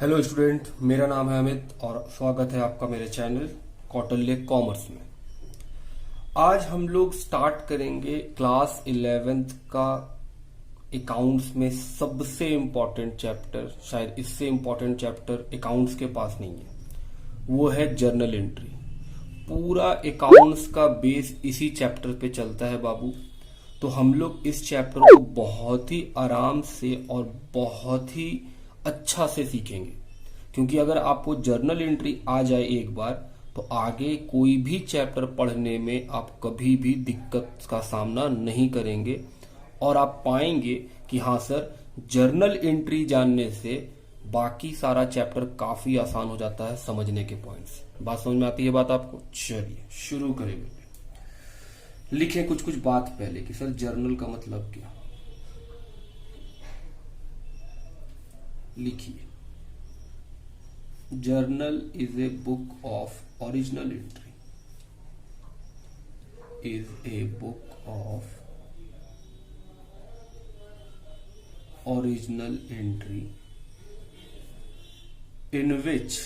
Hello student, मेरा नाम है अमित और स्वागत है आपका मेरे चैनल कौटिल्य कॉमर्स में। आज हम लोग स्टार्ट करेंगे क्लास 11th का अकाउंट्स में सबसे इम्पोर्टेंट चैप्टर। शायद इससे इम्पोर्टेंट चैप्टर अकाउंट्स के पास नहीं है, वो है जर्नल एंट्री। पूरा अकाउंट्स का बेस इसी चैप्टर पे चलता है बाबू। तो हम लोग इस चैप्टर को बहुत ही आराम से और बहुत ही अच्छा से सीखेंगे, क्योंकि अगर आपको जर्नल एंट्री आ जाए एक बार तो आगे कोई भी चैप्टर पढ़ने में आप कभी भी दिक्कत का सामना नहीं करेंगे और आप पाएंगे कि हाँ सर, जर्नल एंट्री जानने से बाकी सारा चैप्टर काफी आसान हो जाता है समझने के पॉइंट्स। बात समझ में आती है बात आपको? चलिए शुरू करेंगे। लिखें कुछ कुछ बात पहले कि सर जर्नल का मतलब क्या। लिखिए, journal is a book of original entry. Is a book of original entry in which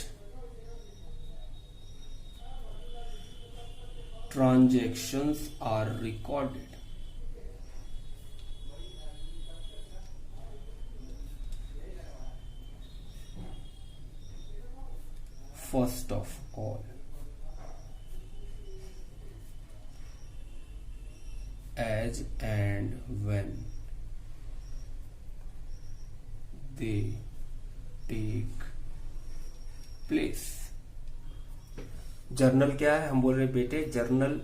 transactions are recorded. First of all, as and when they take place. Journal क्या है? हम बोल रहे बेटे, जर्नल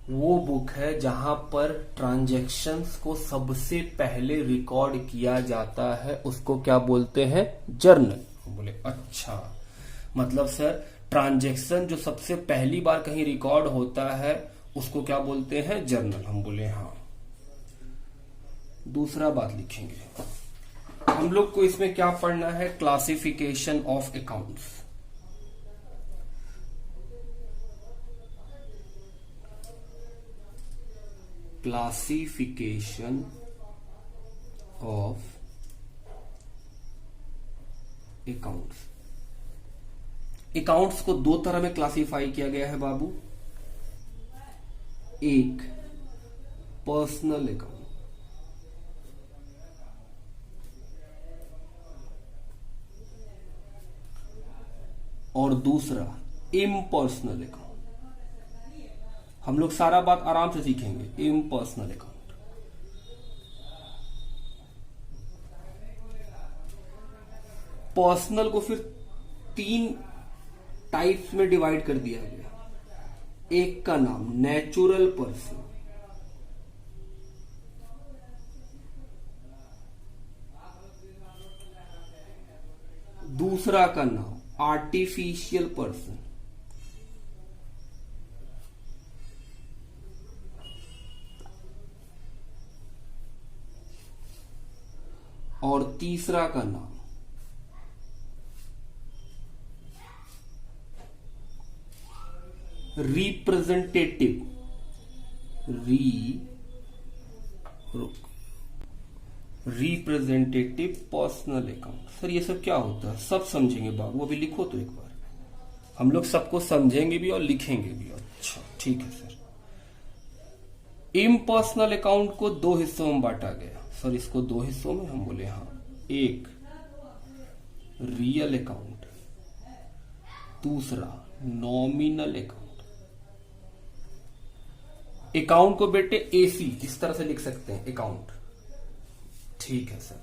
वो बुक है जहां पर ट्रांजैक्शंस को सबसे पहले रिकॉर्ड किया जाता है, उसको क्या बोलते हैं? जर्नल। हम बोले अच्छा, मतलब सर ट्रांजैक्शन जो सबसे पहली बार कहीं रिकॉर्ड होता है उसको क्या बोलते हैं? जर्नल। हम बोले हाँ। दूसरा बात लिखेंगे, हम लोग को इसमें क्या पढ़ना है? Classification of accounts. Classification of accounts. Accounts को दो तरह में क्लासिफाई किया गया है बाबू। एक पर्सनल अकाउंट और दूसरा इम्पर्सनल अकाउंट। हम लोग सारा बात आराम से सीखेंगे। इम्पर्सनल अकाउंट, पर्सनल को फिर तीन टाइप्स में डिवाइड कर दिया गया। एक का नाम नेचुरल पर्सन, दूसरा का नाम आर्टिफिशियल पर्सन, और तीसरा का नाम representative. Representative personal account. Sir ये सब क्या होता है? सब समझेंगे बाबू, अभी लिखो तो एक बार। हम लोग सबको समझेंगे भी और लिखेंगे भी। अच्छा ठीक है सर। इम्पर्सनल अकाउंट को दो हिस्सों में बांटा गया। सर इसको दो हिस्सों में? हम बोले हाँ। एक रियल अकाउंट, दूसरा नॉमिनल अकाउंट। अकाउंट को बेटे एसी इस तरह से लिख सकते हैं, अकाउंट। ठीक है सर।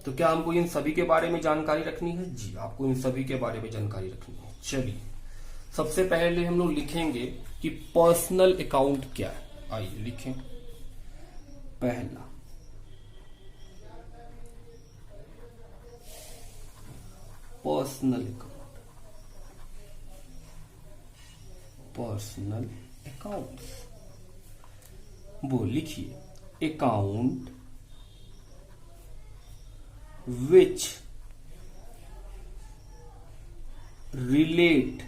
तो क्या हमको इन सभी के बारे में जानकारी रखनी है? जी, आपको इन सभी के बारे में जानकारी रखनी है। चलिए सबसे पहले हम लोग लिखेंगे कि पर्सनल अकाउंट क्या है। आइए लिखें। पहला, पर्सनल अकाउंट। पर्सनल अकाउंट्स वो लिखिए, account which relate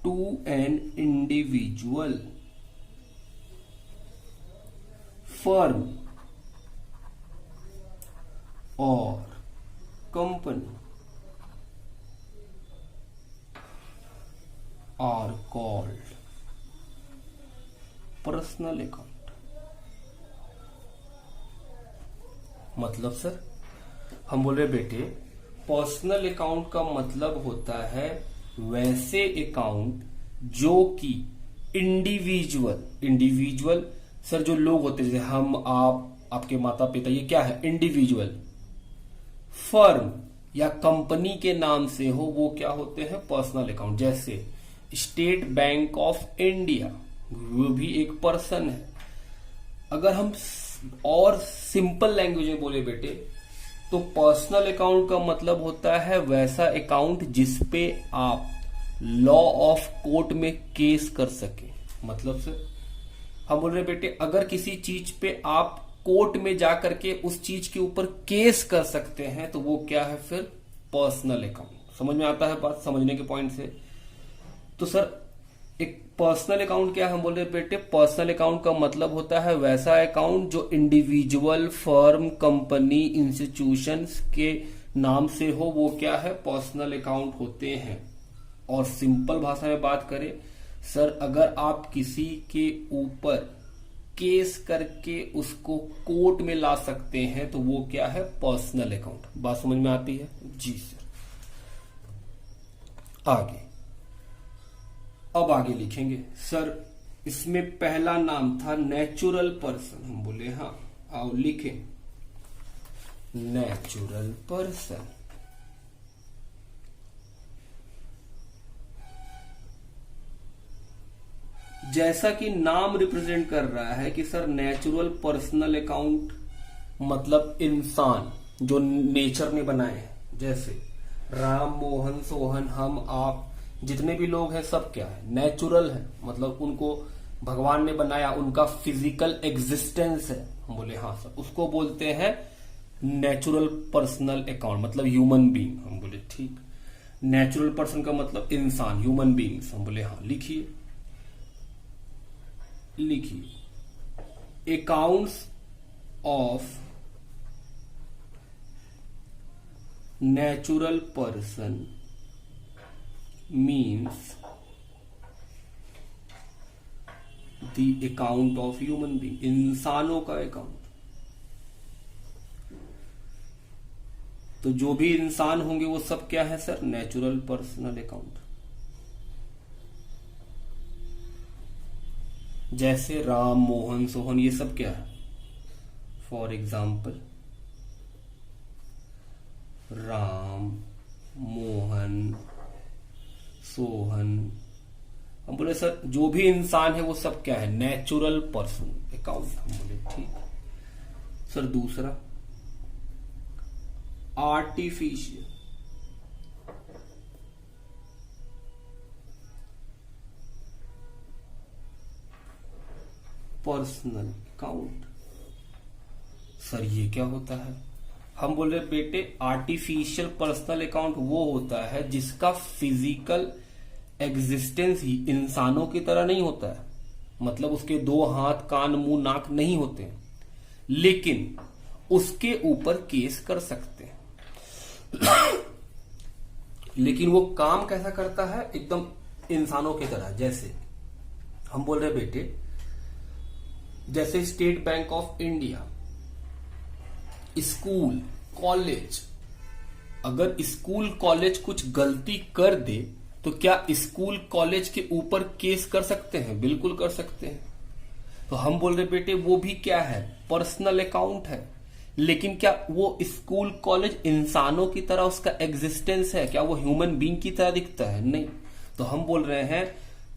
to an individual, firm or company are called personal account। मतलब सर हम बोल रहे बेटे पर्सनल अकाउंट का मतलब होता है वैसे अकाउंट जो कि इंडिविजुअल सर जो लोग होते हैं जैसे हम आप आपके माता पिता, ये क्या है इंडिविजुअल, फर्म या कंपनी के नाम से हो वो क्या होते हैं पर्सनल अकाउंट। जैसे स्टेट बैंक ऑफ इंडिया वो भी एक पर्सन है। अगर हम और सिंपल लैंग्वेज में बोले बेटे तो पर्सनल अकाउंट का मतलब होता है वैसा अकाउंट जिसपे आप लॉ ऑफ कोर्ट में केस कर सके। मतलब से हम बोल रहे बेटे अगर किसी चीज पे आप कोर्ट में जाकर के उस चीज के ऊपर केस कर सकते हैं तो वो क्या है फिर पर्सनल अकाउंट। समझ में आता है बात समझने के पॉइंट से। तो सर एक पर्सनल अकाउंट क्या है, हम बोल रहे बेटे पर्सनल अकाउंट का मतलब होता है वैसा अकाउंट जो इंडिविजुअल फर्म कंपनी इंस्टीट्यूशंस के नाम से हो वो क्या है पर्सनल अकाउंट होते हैं। और सिंपल भाषा में बात करें सर अगर आप किसी के ऊपर केस करके उसको कोर्ट में ला सकते हैं तो वो क्या है पर्सनल अकाउंट। बात समझ में आती है जी सर। आगे अब आगे लिखेंगे सर इसमें पहला नाम था नेचुरल पर्सन। हम बोले हाँ आओ लिखें नेचुरल पर्सन। जैसा कि नाम रिप्रेजेंट कर रहा है कि सर नेचुरल पर्सनल अकाउंट मतलब इंसान जो नेचर ने बनाए हैं। जैसे राम मोहन सोहन हम आप जितने भी लोग हैं सब क्या है नेचुरल है, मतलब उनको भगवान ने बनाया, उनका फिजिकल एग्जिस्टेंस है। हम बोले हाँ सर उसको बोलते हैं नेचुरल पर्सनल अकाउंट मतलब ह्यूमन बीइंग। हम बोले ठीक। नेचुरल पर्सन का मतलब इंसान ह्यूमन बीइंग्स। हम बोले हाँ लिखिए accounts of natural person means the account of human being, इंसानों का अकाउंट। तो जो भी इंसान होंगे वो सब क्या है सर नेचुरल पर्सनल अकाउंट। जैसे राम मोहन सोहन ये सब क्या है फॉर एग्जाम्पल राम मोहन सोहन। हम बोले सर जो भी इंसान है वो सब क्या है नेचुरल पर्सन अकाउंट। हम बोले ठीक। सर दूसरा आर्टिफिशियल पर्सनल अकाउंट। सर ये क्या होता है, हम बोल रहे बेटे आर्टिफिशियल पर्सनल अकाउंट वो होता है जिसका फिजिकल एग्जिस्टेंस ही इंसानों की तरह नहीं होता है। मतलब उसके दो हाथ कान मुंह नाक नहीं होते हैं, लेकिन उसके ऊपर केस कर सकते हैं। लेकिन वो काम कैसा करता है एकदम इंसानों की तरह। जैसे हम बोल रहे बेटे जैसे state bank of India, school college, अगर स्कूल कॉलेज कुछ गलती कर दे तो क्या स्कूल कॉलेज के ऊपर केस कर सकते हैं? बिल्कुल कर सकते हैं। तो हम बोल रहे बेटे वो भी क्या है पर्सनल अकाउंट है। लेकिन क्या वो स्कूल कॉलेज इंसानों की तरह उसका एग्जिस्टेंस है? क्या वो ह्यूमन बीइंग की तरह दिखता है? नहीं। तो हम बोल रहे हैं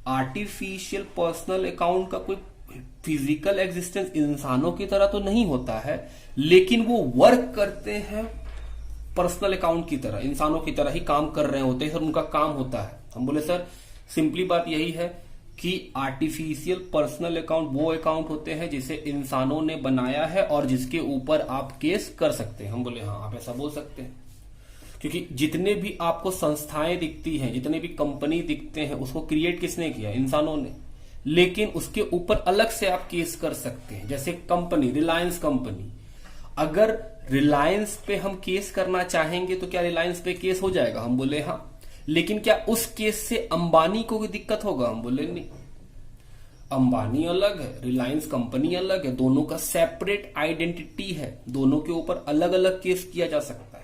आर्टिफिशियल पर्सनल अकाउंट का कोई फिजिकल एग्जिस्टेंस इंसानों की तरह तो नहीं होता है, लेकिन वो वर्क करते हैं पर्सनल अकाउंट की तरह, इंसानों की तरह ही काम कर रहे होते हैं सर, उनका काम होता है। हम बोले सर सिंपली बात यही है कि आर्टिफिशियल पर्सनल अकाउंट वो अकाउंट होते हैं जिसे इंसानों ने बनाया है और जिसके ऊपर आप केस कर सकते हैं। हम बोले हाँ आप ऐसा बोल सकते हैं, क्योंकि जितने भी आपको संस्थाएं दिखती हैं, जितने भी कंपनी दिखते हैं, उसको क्रिएट किसने किया? इंसानों ने। लेकिन उसके ऊपर अलग से आप केस कर सकते हैं। जैसे कंपनी रिलायंस कंपनी, अगर रिलायंस पे हम केस करना चाहेंगे तो क्या रिलायंस पे केस हो जाएगा? हम बोले हाँ। लेकिन क्या उस केस से अंबानी को कोई दिक्कत होगा? हम बोले नहीं। अंबानी अलग है, रिलायंस कंपनी अलग है, दोनों का सेपरेट आइडेंटिटी है, दोनों के ऊपर अलग अलग केस किया जा सकता है।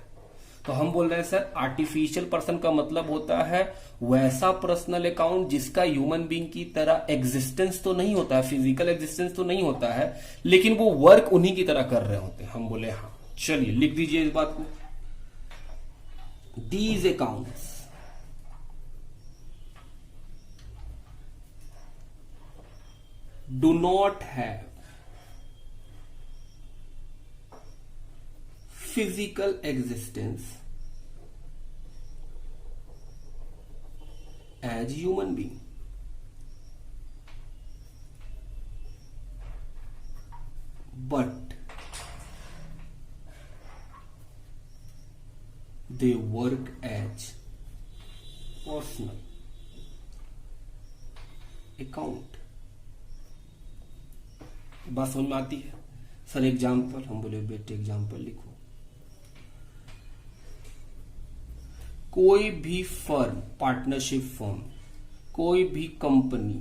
तो हम बोल रहे हैं सर आर्टिफिशियल पर्सन का मतलब होता है वैसा पर्सनल अकाउंट जिसका ह्यूमन बीइंग की तरह एग्जिस्टेंस तो नहीं होता है, फिजिकल एग्जिस्टेंस तो नहीं होता है, लेकिन वो वर्क उन्हीं की तरह कर रहे होते हैं। हम बोले हाँ। चलिए लिख दीजिए इस बात को। These accounts do not have physical existence as human being, but they work as personal account। बात समझ में आती है? Sir example? हम बोले बेटे एग्जाम्पल लिखो। कोई भी फर्म, पार्टनरशिप फर्म, कोई भी कंपनी।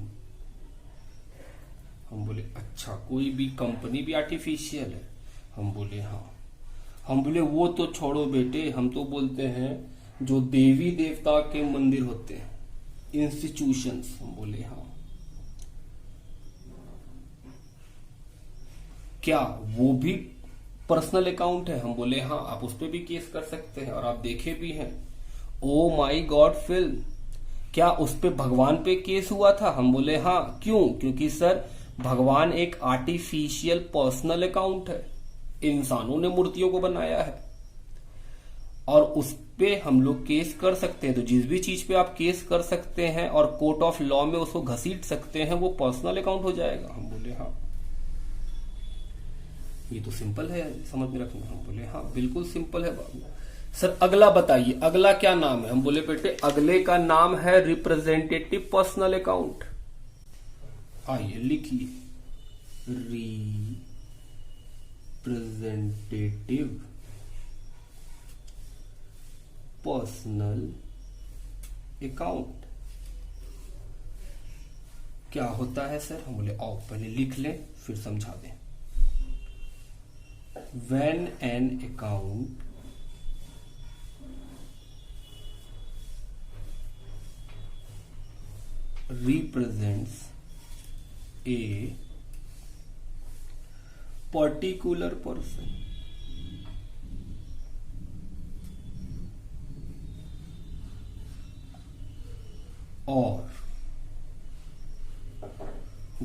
हम बोले अच्छा, कोई भी कंपनी भी आर्टिफिशियल है? हम बोले हाँ। हम बोले वो तो छोड़ो बेटे, हम तो बोलते हैं जो देवी देवता के मंदिर होते हैं, इंस्टीट्यूशंस। हम बोले हाँ। क्या वो भी पर्सनल अकाउंट है? हम बोले हाँ। आप उस पर भी केस कर सकते हैं और आप देखे भी हैं। ओ माई गॉड फिल्म, क्या उस पे भगवान पे केस हुआ था? हम बोले हाँ। क्यों? क्योंकि सर भगवान एक आर्टिफिशियल पर्सनल अकाउंट है, इंसानों ने मूर्तियों को बनाया है और उस पे हम लोग केस कर सकते हैं। तो जिस भी चीज पे आप केस कर सकते हैं और कोर्ट ऑफ लॉ में उसको घसीट सकते हैं, वो पर्सनल अकाउंट हो जाएगा। हम बोले हाँ। ये तो सिंपल है, समझ में रखना। हम बोले हाँ बिल्कुल सिंपल है बाबू। सर अगला बताइए, अगला क्या नाम है? हम बोले बेटे अगले का नाम है रिप्रेजेंटेटिव पर्सनल अकाउंट। आइए लिखिए, रिप्रेजेंटेटिव पर्सनल अकाउंट क्या होता है सर? हम बोले आओ पहले लिख लें फिर समझा दें। When an account represents a particular person or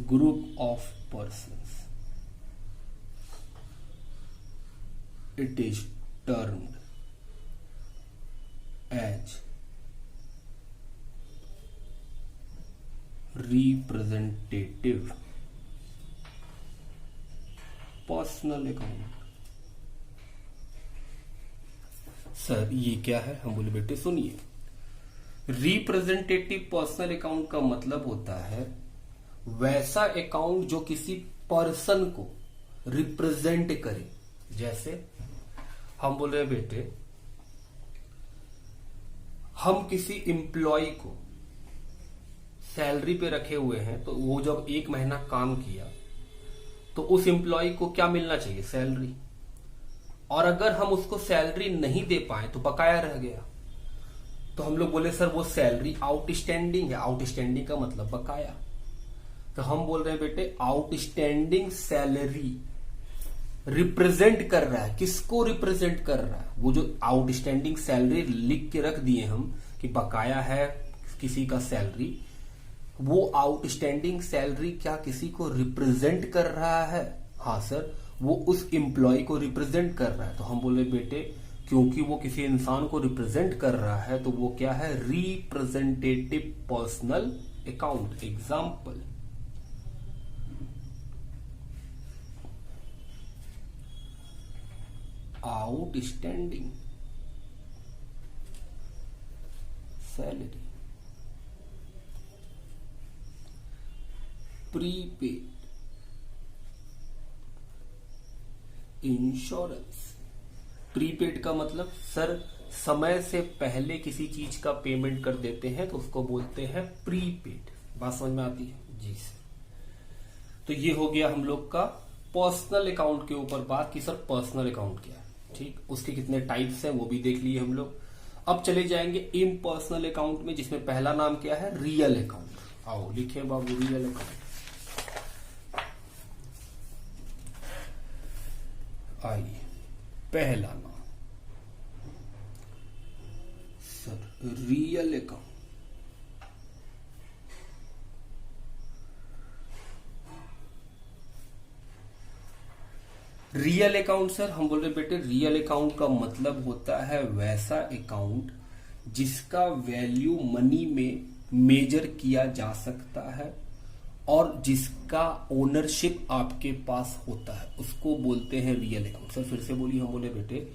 group of persons, it is termed as representative personal account. Sir ये क्या है? हम बोले बेटे सुनिए, रिप्रेजेंटेटिव पर्सनल अकाउंट का मतलब होता है वैसा अकाउंट जो किसी पर्सन को रिप्रेजेंट करे। जैसे हम बोल रहे बेटे हम किसी एम्प्लॉय को सैलरी पे रखे हुए हैं, तो वो जब एक महीना काम किया तो उस एम्प्लॉय को क्या मिलना चाहिए? सैलरी। और अगर हम उसको सैलरी नहीं दे पाए तो बकाया रह गया, तो हम लोग बोले सर वो सैलरी आउटस्टैंडिंग है। आउटस्टैंडिंग का मतलब बकाया। तो हम बोल रहे हैं बेटे आउटस्टैंडिंग सैलरी रिप्रेजेंट कर रहा है। किसको रिप्रेजेंट कर रहा है? वो जो आउटस्टैंडिंग सैलरी लिख के रख दिए हम कि बकाया है किसी का सैलरी, वो आउटस्टैंडिंग सैलरी क्या किसी को रिप्रेजेंट कर रहा है? हाँ सर, वो उस एम्प्लॉय को रिप्रेजेंट कर रहा है। तो हम बोले बेटे क्योंकि वो किसी इंसान को रिप्रेजेंट कर रहा है तो वो क्या है? Representative personal account. Example, outstanding salary, prepaid insurance. Prepaid का मतलब सर समय से पहले किसी चीज का पेमेंट कर देते हैं तो उसको बोलते हैं प्रीपेड। बात समझ में आती है जी सर। तो ये हो गया हम लोग का पर्सनल अकाउंट के ऊपर बात कि सर पर्सनल अकाउंट क्या है, ठीक, उसके कितने टाइप्स हैं वो भी देख लिए हम लोग। अब चले जाएंगे इम्पर्सनल अकाउंट में, जिसमें पहला नाम क्या है, रियल अकाउंट। आओ लिखे बाबू रियल अकाउंट। आइए पहला नाम sir real account. Real account sir हम बोल रहे बेटे, रियल अकाउंट का मतलब होता है वैसा अकाउंट जिसका वैल्यू मनी में मेजर किया जा सकता है और जिसका ओनरशिप आपके पास होता है, उसको बोलते हैं रियल अकाउंट। सर फिर से बोलिए। हम बोले बेटे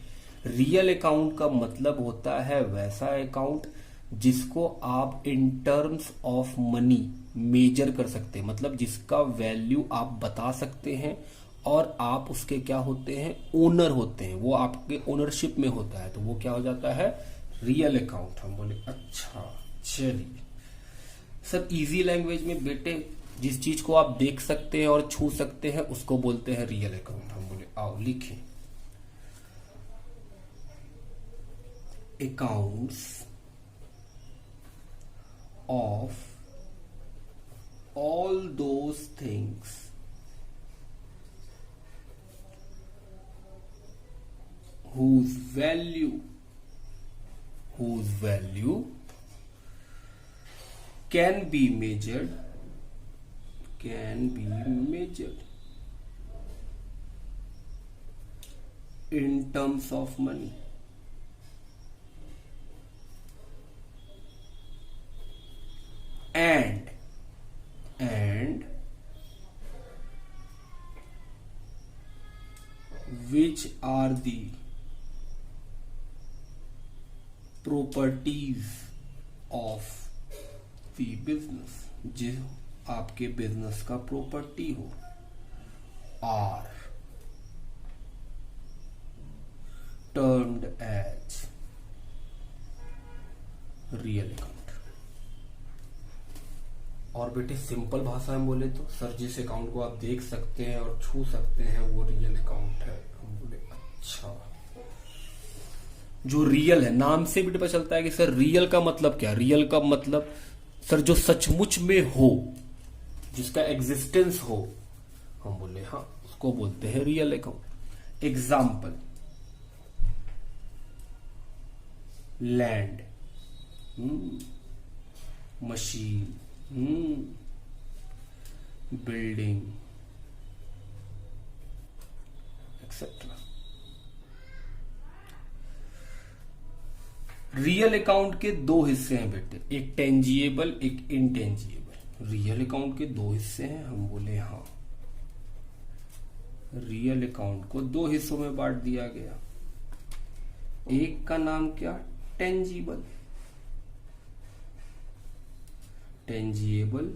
रियल अकाउंट का मतलब होता है वैसा अकाउंट जिसको आप in terms of money measure कर सकते हैं, मतलब जिसका वैल्यू आप बता सकते हैं और आप उसके क्या होते हैं, ओनर होते हैं, वो आपके ओनरशिप में होता है, तो वो क्या हो जाता है, रियल अकाउंट। हम बोले अच्छा चलिए सर इजी लैंग्वेज में बेटे जिस चीज को आप देख सकते हैं और छू सकते हैं उसको बोलते हैं रियल अकाउंट। हम बोले आओ लिखें accounts of all those things whose value can be measured in terms of money and which are the properties of the business, जो आपके बिजनेस का प्रॉपर्टी हो, are termed as real account. और बेटे सिंपल भाषा में बोले तो सर जिस अकाउंट को आप देख सकते हैं और छू सकते हैं वो रियल अकाउंट है। हम बोले अच्छा, जो रियल है, नाम से भी पता चलता है कि सर रियल का मतलब क्या, रियल का मतलब सर जो सचमुच में हो, जिसका एग्जिस्टेंस हो। हम बोले हाँ उसको बोलते हैं real account. Example land, machine, building etcetera. Real account के दो हिस्से हैं बेटे, एक टेंजिएबल एक इनटेंजिएबल। रियल अकाउंट के दो हिस्से हैं। हम बोले हाँ रियल अकाउंट को दो हिस्सों में बांट दिया गया। एक का नाम क्या, टेंजिबल, टेंजिएबल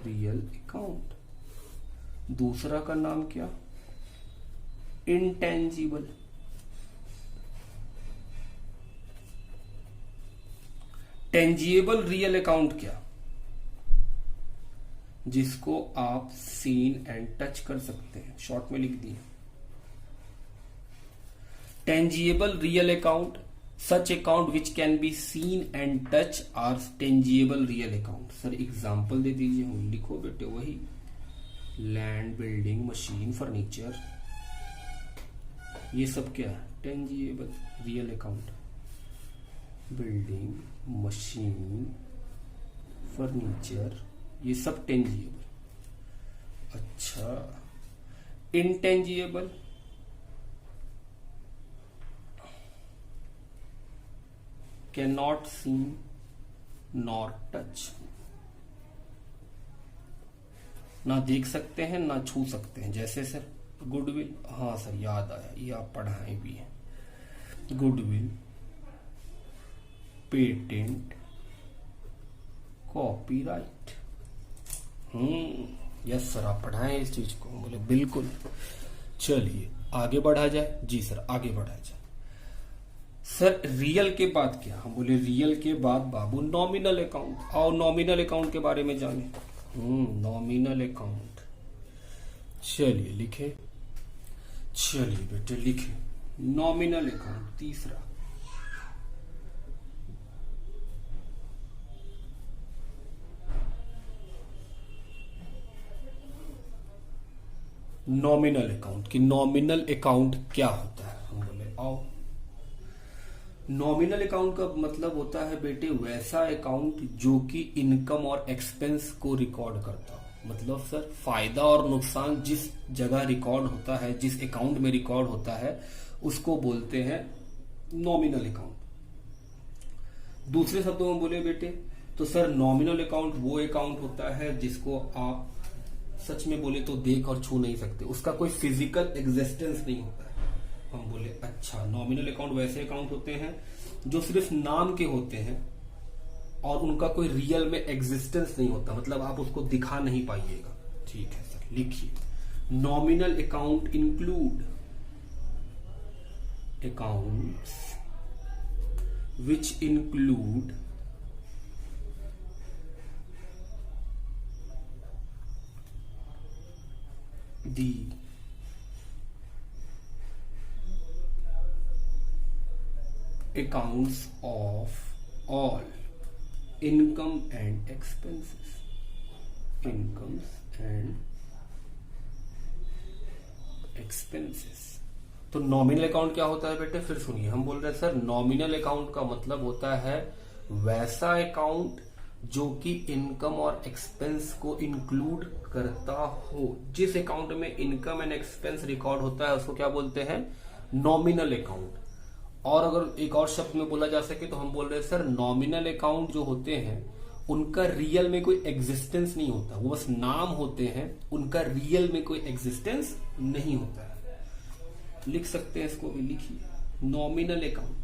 रियल अकाउंट। दूसरा का नाम क्या, इनटेंजिबल। टेंजिएबल रियल अकाउंट क्या, जिसको आप सीन एंड टच कर सकते हैं, शॉर्ट में लिख दिए। Tangible real account such account which can be seen and touch are tangible real account. Sir example दे दीजिए। हम लिखो बेटे वही, लैंड, बिल्डिंग, मशीन, फर्नीचर, ये सब क्या है, tangible real account. Building, machine, furniture, ये सब टेंजिएबल। अच्छा intangible, can not seen not touch, ना देख सकते हैं ना छू सकते हैं। जैसे सर गुडविल, हाँ सर याद आया, ये आप पढ़ाए भी हैं। Goodwill, patent, copyright. Yes sir आप पढ़ाएं इस चीज को। बोले बिल्कुल। चलिए आगे बढ़ा जाए? जी सर, आगे बढ़ा जाए। सर रियल के बाद क्या? हम बोले रियल के बाद बाबू नॉमिनल अकाउंट। और नॉमिनल अकाउंट के बारे में जाने। नॉमिनल अकाउंट, चलिए लिखे, चलिए बेटे लिखे नॉमिनल अकाउंट तीसरा। नॉमिनल अकाउंट कि नॉमिनल अकाउंट क्या होता है? हम बोले आओ। नॉमिनल अकाउंट का मतलब होता है बेटे वैसा अकाउंट जो कि इनकम और एक्सपेंस को रिकॉर्ड करता हो। मतलब सर फायदा और नुकसान जिस जगह रिकॉर्ड होता है, जिस अकाउंट में रिकॉर्ड होता है, उसको बोलते हैं नॉमिनल अकाउंट। दूसरे शब्दों में बोले बेटे तो सर नॉमिनल अकाउंट वो अकाउंट होता है जिसको आप सच में बोले तो देख और छू नहीं सकते, उसका कोई फिजिकल एग्जिस्टेंस नहीं होता है। हम बोले अच्छा, नॉमिनल अकाउंट वैसे अकाउंट होते हैं जो सिर्फ नाम के होते हैं और उनका कोई रियल में एग्जिस्टेंस नहीं होता, मतलब आप उसको दिखा नहीं पाइएगा। ठीक है सर, लिखिए nominal account include accounts which include the accounts of all income and expenses, incomes and expenses। तो नॉमिनल अकाउंट क्या होता है बेटे? फिर सुनिए, हम बोल रहे हैं सर नॉमिनल अकाउंट का मतलब होता है वैसा अकाउंट जो कि इनकम और एक्सपेंस को इंक्लूड करता हो। जिस अकाउंट में इनकम एंड एक्सपेंस रिकॉर्ड होता है उसको क्या बोलते हैं? Nominal account. और अगर एक और शब्द में बोला जा सके तो हम बोल रहे हैं सर नॉमिनल अकाउंट जो होते हैं उनका रियल में कोई एग्जिस्टेंस नहीं होता, वो बस नाम होते हैं, उनका रियल में कोई एग्जिस्टेंस नहीं होता है। लिख सकते हैं इसको भी, लिखिए nominal account.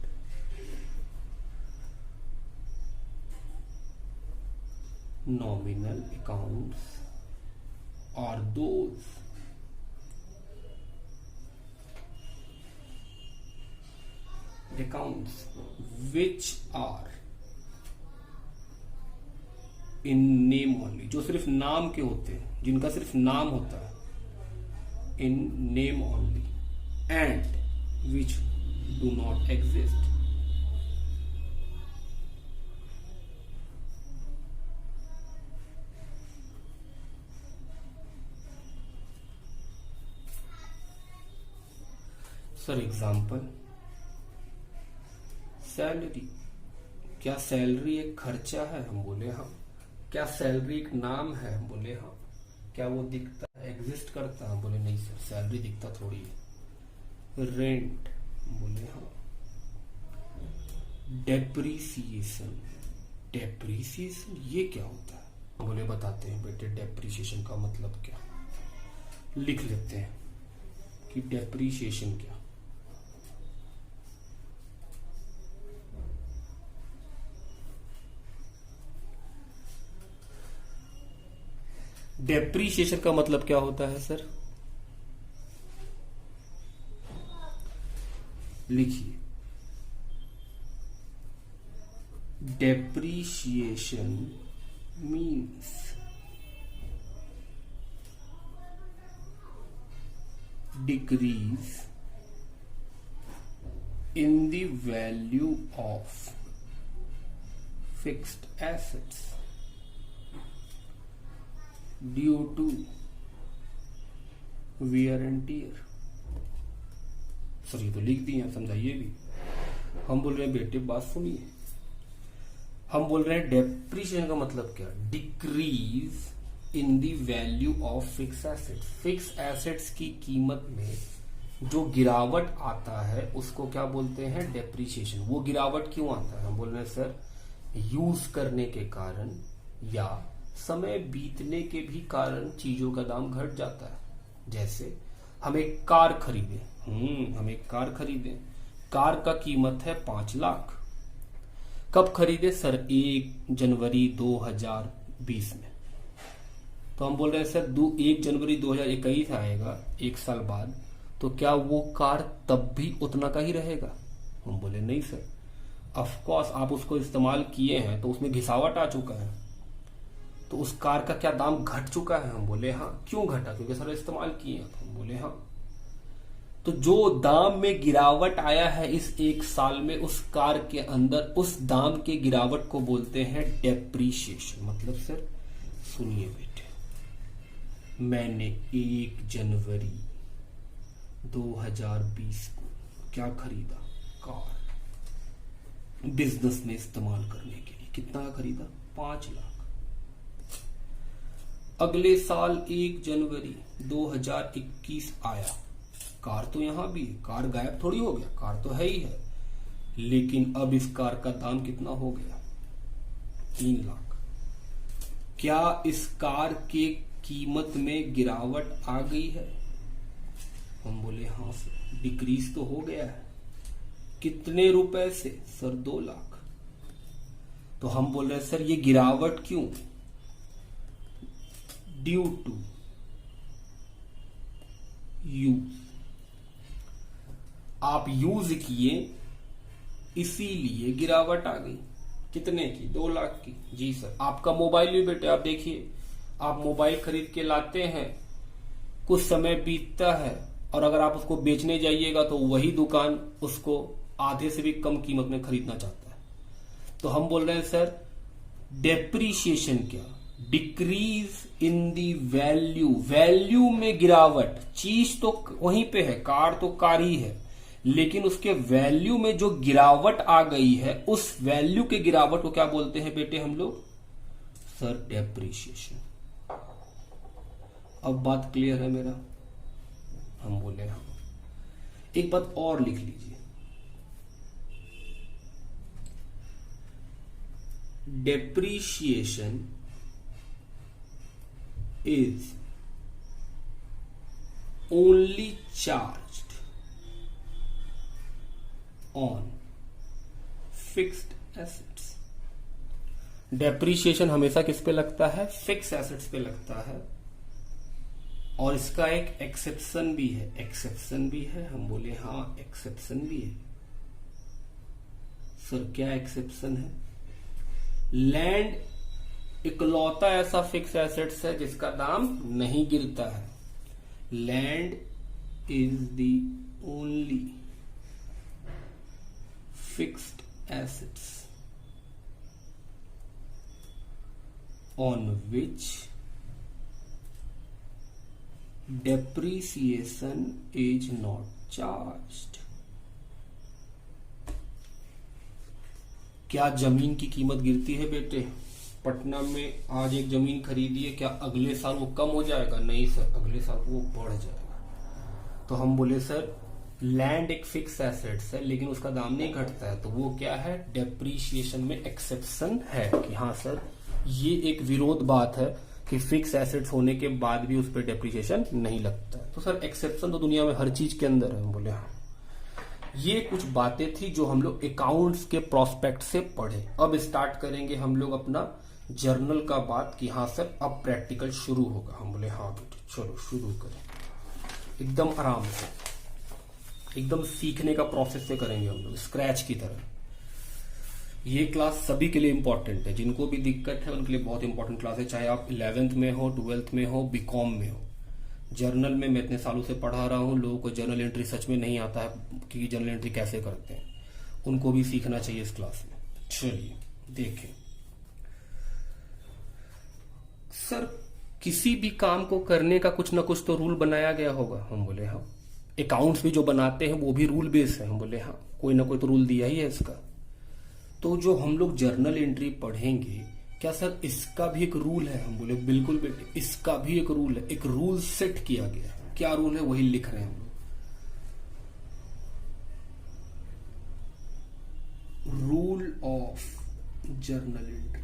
Nominal accounts are those accounts which are in name only, जो सिर्फ नाम के होते हैं, जिनका सिर्फ नाम होता है, in name only, and which do not exist। Sir example, salary. क्या सैलरी एक खर्चा है? हम बोले हाँ। क्या सैलरी एक नाम है? हम बोले हाँ। क्या वो दिखता है, एग्जिस्ट करता है? हम बोले नहीं सर, सैलरी दिखता थोड़ी है। रेंट, हम बोले हाँ। डेप्रीसिएशन, डेप्रीसिएशन ये क्या होता है? हम बोले बताते हैं बेटे डेप्रीसिएशन का मतलब क्या। लिख लेते हैं कि डेप्रीसिएशन क्या। डेप्रीशिएशन का मतलब क्या होता है सर? लिखिए depreciation means decrease in the value of fixed assets due to wear and tear। Sir ये तो लिख दिए, समझाइए भी। हम बोल रहे हैं बेटे बात सुनिए, हम बोल रहे हैं डेप्रीशिएशन का मतलब क्या? Decrease in the value of fix assets. Fix assets की कीमत में जो गिरावट आता है उसको क्या बोलते हैं? डेप्रीशिएशन। वो गिरावट क्यों आता है? हम बोल रहे हैं सर यूज करने के कारण या समय बीतने के भी कारण चीजों का दाम घट जाता है। जैसे हम एक कार खरीदे, हम एक कार खरीदे, कार का कीमत है 5 लाख। कब खरीदे सर? 1 जनवरी 2020 में। तो हम बोल रहे हैं सर 1 जनवरी 2021 आएगा, 1 साल बाद, तो क्या वो कार तब भी उतना का ही रहेगा? हम बोले नहीं सर, ऑफ कोर्स आप उसको इस्तेमाल किए हैं तो उसमें घिसावट आ चुका है, तो उस कार का क्या दाम घट चुका है? हम बोले हाँ। क्यों घटा? क्योंकि सर इस्तेमाल किए हैं। तो हम बोले हाँ। तो जो दाम में गिरावट आया है इस एक साल में उस कार के अंदर, उस दाम के गिरावट को बोलते हैं डेप्रीशिएशन। मतलब सर सुनिए बेटे, मैंने 1 जनवरी 2020 को क्या खरीदा? कार, बिजनेस में इस्तेमाल करने के लिए। कितना का खरीदा? 5 लाख। अगले साल 1 जनवरी 2021 आया, कार तो यहां भी है, कार गायब थोड़ी हो गया, कार तो है ही है, लेकिन अब इस कार का दाम कितना हो गया? 3 लाख। क्या इस कार के कीमत में गिरावट आ गई है? हम बोले हाँ सर, डिक्रीज तो हो गया है। कितने रुपए से? सर 2 लाख। तो हम बोल रहे हैं सर ये गिरावट क्यों? ड्यू टू यूज, आप यूज किए इसीलिए गिरावट आ गई। कितने की? 2 लाख की। जी सर। आपका मोबाइल भी बेटे आप देखिए, आप मोबाइल खरीद के लाते हैं, कुछ समय बीतता है और अगर आप उसको बेचने जाइएगा तो वही दुकान उसको आधे से भी कम कीमत में खरीदना चाहता है। तो हम बोल रहे हैं सर डेप्रीशिएशन क्या? Decrease in the value, value में गिरावट। चीज तो वहीं पे है, कार तो कार ही है, लेकिन उसके वैल्यू में जो गिरावट आ गई है, उस वैल्यू के गिरावट को क्या बोलते हैं बेटे हम लोग? Sir depreciation. अब बात क्लियर है मेरा? हम बोले हाँ। एक बात और लिख लीजिए, depreciation is only charged on fixed assets। Depreciation हमेशा किस पे लगता है? फिक्स एसेट्स पे लगता है। और इसका एक एक्सेप्शन भी है। एक्सेप्शन भी है? हम बोले हाँ एक्सेप्शन भी है। सर क्या एक्सेप्शन है? लैंड इकलौता ऐसा फिक्स एसेट्स है जिसका दाम नहीं गिरता है। Land is the only fixed assets on which depreciation is not charged. क्या जमीन की कीमत गिरती है बेटे? पटना में आज एक जमीन खरीदी है, क्या अगले साल वो कम हो जाएगा? नहीं सर, अगले साल वो बढ़ जाएगा। तो हम बोले सर लैंड एक फिक्स एसेट्स है लेकिन उसका दाम नहीं घटता है, तो वो क्या है? डेप्रीशिएशन में एक्सेप्शन है कि हाँ सर ये एक विरोध बात है कि फिक्स एसेट्स होने के बाद भी उस पर डेप्रीशिएशन नहीं लगता है। तो सर एक्सेप्शन तो दुनिया में हर चीज के अंदर है। हम बोले हाँ। ये कुछ बातें थी जो हम लोग अकाउंट्स के प्रोस्पेक्ट से पढ़े। अब स्टार्ट करेंगे हम लोग अपना जर्नल का बात कि हाँ सर अब प्रैक्टिकल शुरू होगा। हम बोले हाँ बेटे चलो शुरू करें, एकदम आराम से, एकदम सीखने का प्रोसेस से करेंगे हम लोग, स्क्रैच की तरह। ये क्लास सभी के लिए इंपॉर्टेंट है, जिनको भी दिक्कत है उनके लिए बहुत इंपॉर्टेंट क्लास है, चाहे आप 11th में हो, 12th में हो, बीकॉम में हो। जर्नल में मैं इतने सालों से पढ़ा रहा हूँ, लोगों को जर्नल एंट्री सच में नहीं आता है कि जर्नल एंट्री कैसे करते हैं, उनको भी सीखना चाहिए इस क्लास में। चलिए देखें सर, किसी भी काम को करने का कुछ ना कुछ तो रूल बनाया गया होगा। हम बोले हाँ। अकाउंट्स भी जो बनाते हैं वो भी रूल बेस है। हम बोले हाँ, कोई ना कोई तो रूल दिया ही है इसका। तो जो हम लोग जर्नल एंट्री पढ़ेंगे, क्या सर इसका भी एक रूल है? हम बोले बिल्कुल बेटे, इसका भी एक रूल है, एक रूल सेट किया गया है। क्या रूल है वही लिख रहे हैं हम लोग। Rule of journal entry.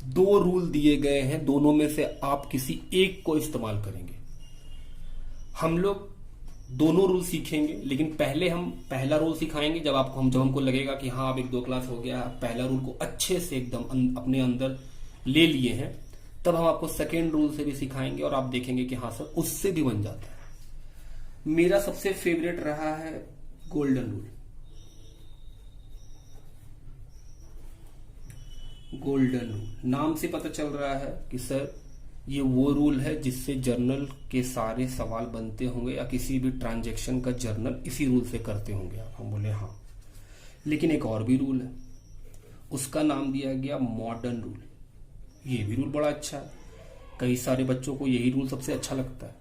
दो रूल दिए गए हैं, दोनों में से आप किसी एक को इस्तेमाल करेंगे। हम लोग दोनों रूल सीखेंगे, लेकिन पहले हम पहला रूल सिखाएंगे। जब हमको लगेगा कि हाँ अब 1-2 क्लास हो गया, पहला रूल को अच्छे से एकदम अपने अंदर ले लिए हैं, तब हम आपको सेकेंड रूल से भी सिखाएंगे और आप देखेंगे कि हाँ सर उससे भी बन जाता है। मेरा सबसे फेवरेट रहा है गोल्डन रूल। गोल्डन रूल नाम से पता चल रहा है कि सर ये वो रूल है जिससे जर्नल के सारे सवाल बनते होंगे या किसी भी ट्रांजैक्शन का जर्नल इसी रूल से करते होंगे आप। हम बोले हाँ, लेकिन एक और भी रूल है, उसका नाम दिया गया मॉडर्न रूल। ये भी रूल बड़ा अच्छा है, कई सारे बच्चों को यही रूल सबसे अच्छा लगता है,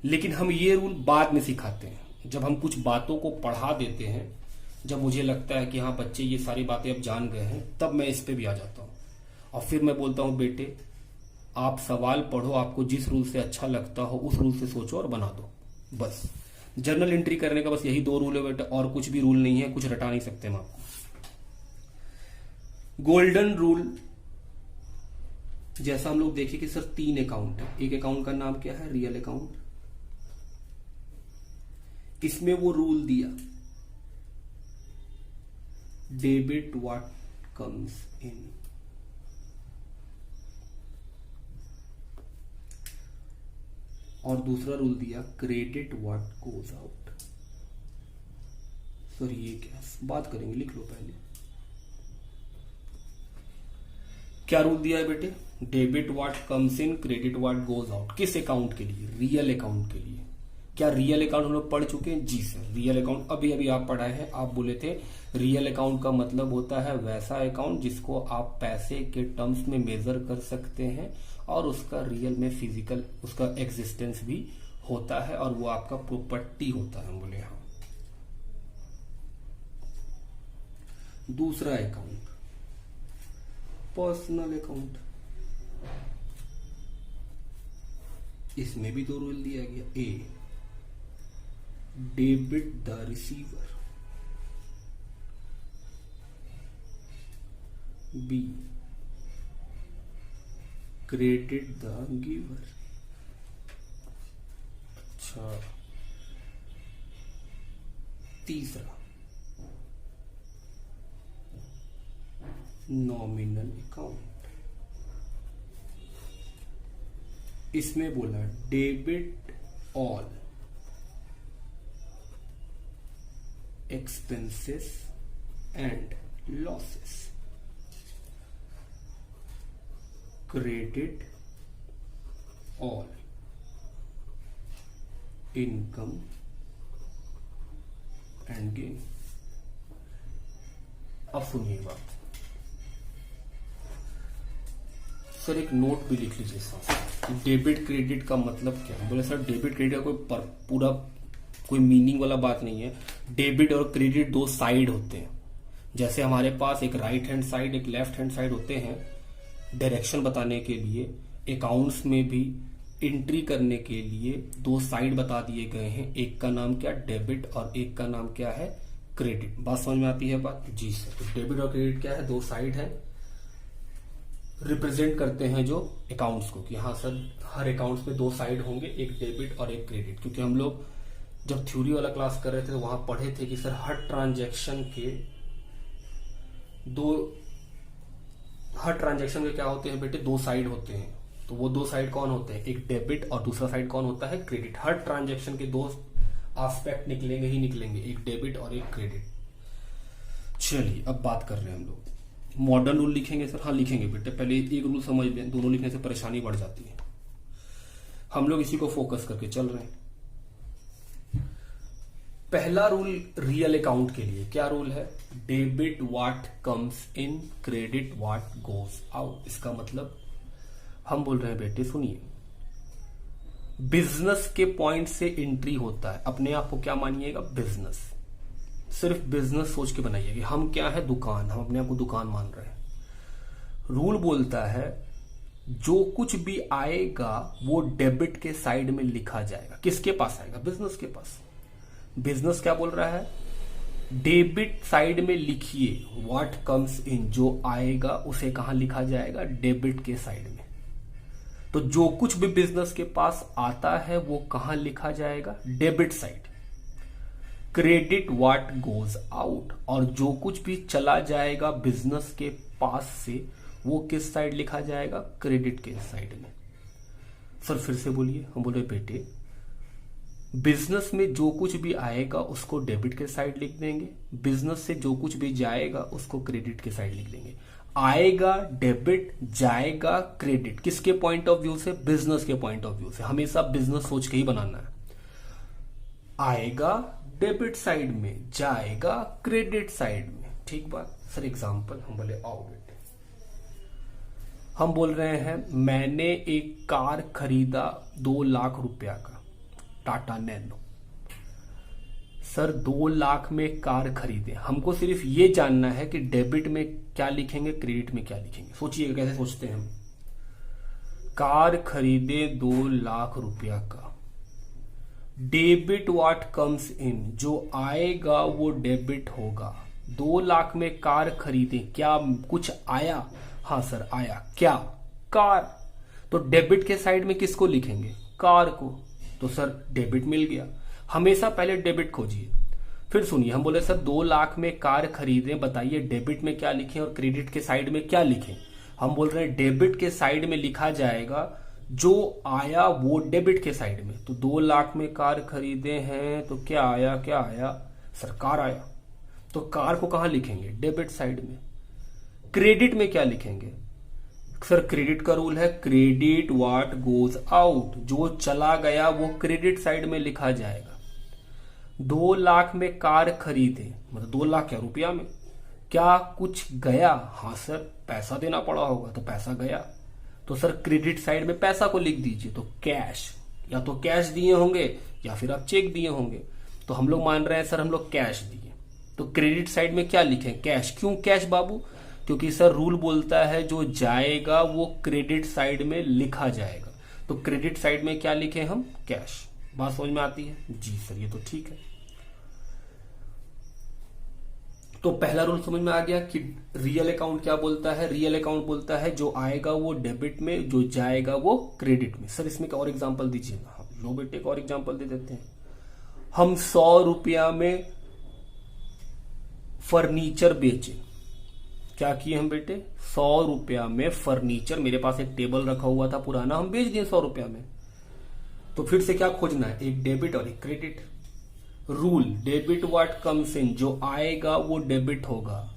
लेकिन हम ये रूल बाद में सिखाते हैं। जब हम कुछ बातों को पढ़ा देते हैं, जब मुझे लगता है कि हाँ बच्चे ये सारी बातें अब जान गए हैं, तब मैं इस पे भी आ जाता हूँ और फिर मैं बोलता हूँ बेटे आप सवाल पढ़ो, आपको जिस रूल से अच्छा लगता हो उस रूल से सोचो और बना दो। बस जर्नल एंट्री करने का बस यही 2 रूल है बेटा, और कुछ भी रूल नहीं है, कुछ रटा नहीं सकते हम आपको। गोल्डन रूल जैसा हम लोग देखें कि सर 3 अकाउंट है। एक अकाउंट का नाम क्या है? Real account. इसमें वो रूल दिया डेबिट व्हाट कम्स इन, और दूसरा रूल दिया credit what goes out. Sir ये क्या बात करेंगे, लिख लो पहले। क्या रूल दिया है बेटे? Debit what comes in, credit what goes out. किस अकाउंट के लिए? रियल अकाउंट के लिए। क्या रियल अकाउंट हम लोग पढ़ चुके हैं? जी सर, रियल अकाउंट अभी अभी आप पढ़ाए हैं। आप बोले थे रियल अकाउंट का मतलब होता है वैसा अकाउंट जिसको आप पैसे के टर्म्स में मेजर कर सकते हैं और उसका रियल में फिजिकल उसका एग्जिस्टेंस भी होता है और वो आपका प्रॉपर्टी होता है। हम बोले हाँ। दूसरा अकाउंट पर्सनल अकाउंट, इसमें भी 2 रूल दिया गया। A debit the receiver, B credit the giver. अच्छा, तीसरा नॉमिनल अकाउंट, इसमें बोला debit all expenses and losses, credit all income and gain। अब सुनिए बात, सर एक नोट भी लिख लीजिए साथ। डेबिट क्रेडिट का मतलब क्या है? बोले सर डेबिट क्रेडिट का कोई पूरा कोई मीनिंग वाला बात नहीं है। डेबिट और क्रेडिट 2 साइड होते हैं। जैसे हमारे पास एक राइट हैंड साइड एक लेफ्ट हैंड साइड होते हैं, डायरेक्शन बताने के लिए अकाउंट्स में भी एंट्री करने के लिए 2 साइड बता दिए गए हैं। एक का नाम क्या? डेबिट, और एक का नाम क्या है? क्रेडिट। बात समझ में आती है बात? जी सर। तो डेबिट और क्रेडिट क्या है? 2 साइड है, रिप्रेजेंट करते हैं जो अकाउंट्स को कि हाँ सर हर अकाउंट्स में 2 साइड होंगे, एक डेबिट और एक क्रेडिट। क्योंकि हम लोग जब थ्योरी वाला क्लास कर रहे थे तो वहां पढ़े थे कि सर हर ट्रांजैक्शन के क्या होते हैं बेटे? 2 साइड होते हैं। तो वो 2 साइड कौन होते हैं? एक डेबिट और दूसरा साइड कौन होता है? क्रेडिट। हर ट्रांजैक्शन के 2 एस्पेक्ट निकलेंगे ही निकलेंगे, एक डेबिट और एक क्रेडिट। चलिए अब बात कर रहे हैं हम लोग मॉडर्न रूल लिखेंगे। सर हाँ लिखेंगे बेटे, पहले एक रूल समझ लें, दोनों लिखने से परेशानी बढ़ जाती है। हम लोग इसी को फोकस करके चल रहे हैं। पहला रूल रियल अकाउंट के लिए क्या रूल है? Debit what comes in, credit what goes out. इसका मतलब हम बोल रहे हैं बेटे सुनिए, बिजनेस के पॉइंट से एंट्री होता है। अपने आप को क्या मानिएगा? बिजनेस। सिर्फ बिजनेस सोच के बनाइएगा। हम क्या है? दुकान। हम अपने आप को दुकान मान रहे हैं। रूल बोलता है जो कुछ भी आएगा वो डेबिट के साइड में लिखा जाएगा। किसके पास आएगा? बिजनेस के पास। बिजनेस क्या बोल रहा है? डेबिट साइड में लिखिए व्हाट कम्स इन, जो आएगा उसे कहां लिखा जाएगा? डेबिट के साइड में। तो जो कुछ भी बिजनेस के पास आता है वो कहां लिखा जाएगा? Debit side. Credit what goes out, और जो कुछ भी चला जाएगा बिजनेस के पास से वो किस साइड लिखा जाएगा? क्रेडिट के साइड में। सर फिर से बोलिए। हम बोले बेटे बिजनेस में जो कुछ भी आएगा उसको डेबिट के साइड लिख देंगे, बिजनेस से जो कुछ भी जाएगा उसको क्रेडिट के साइड लिख देंगे। आएगा डेबिट, जाएगा क्रेडिट। किसके पॉइंट ऑफ व्यू से? बिजनेस के पॉइंट ऑफ व्यू से। हमेशा बिजनेस सोच के ही बनाना है। आएगा डेबिट साइड में, जाएगा क्रेडिट साइड में। ठीक बात। सर एग्जांपल हम बोले आओ बेटे, हम बोल रहे हैं मैंने एक कार खरीदा 2 लाख रुपया का, टाटा नैनो। सर 2 लाख में कार खरीदे, हमको सिर्फ ये जानना है कि डेबिट में क्या लिखेंगे, क्रेडिट में क्या लिखेंगे। सोचिएगा कैसे सोचते हैं हम। कार खरीदे 2 लाख रुपया का, डेबिट व्हाट कम्स इन, जो आएगा वो डेबिट होगा। 2 लाख में कार खरीदे, क्या कुछ आया? हाँ सर आया। क्या? कार। तो डेबिट के साइड में किसको लिखेंगे? कार को। तो सर डेबिट मिल गया। हमेशा पहले डेबिट खोजिए। फिर सुनिए, हम बोले सर 2 लाख में कार खरीदें, बताइए डेबिट में क्या लिखें और क्रेडिट के साइड में क्या लिखें। हम बोल रहे हैं डेबिट के साइड में लिखा जाएगा जो आया वो डेबिट के साइड में। तो 2 लाख में कार खरीदे हैं तो क्या आया? क्या आया? सर कार आया। तो कार को कहां लिखेंगे? डेबिट साइड में। क्रेडिट में क्या लिखेंगे? सर क्रेडिट का रूल है क्रेडिट व्हाट गोज आउट, जो चला गया वो क्रेडिट साइड में लिखा जाएगा। 2 लाख में कार खरीदे, मतलब 2 लाख क्या रुपया में, क्या कुछ गया? हाँ सर पैसा देना पड़ा होगा, तो पैसा गया। तो सर क्रेडिट साइड में पैसा को लिख दीजिए। तो कैश, या तो कैश दिए होंगे या फिर आप चेक दिए होंगे। तो हम लोग मान रहे हैं सर हम लोग कैश दिए, तो क्रेडिट साइड में क्या लिखें? कैश। क्यों कैश बाबू? क्योंकि सर रूल बोलता है जो जाएगा वो क्रेडिट साइड में लिखा जाएगा। तो क्रेडिट साइड में क्या लिखें हम? कैश। बात समझ में आती है? जी सर ये तो ठीक है। तो पहला रूल समझ में आ गया कि रियल अकाउंट क्या बोलता है। रियल अकाउंट बोलता है जो आएगा वो डेबिट में, जो जाएगा वो क्रेडिट में। सर इसमें एक और एग्जांपल दीजिए ना। लो बेटे एक और एग्जांपल दे देते हैं। हम 100 रुपया में फर्नीचर बेचे। क्या किए हम बेटे? 100 रुपया में फर्नीचर, मेरे पास एक टेबल रखा हुआ था पुराना, हम बेच दिए 100 रुपया में। तो फिर से क्या खोजना है? एक डेबिट और एक credit. Rule debit what comes in, जो आएगा वो डेबिट होगा।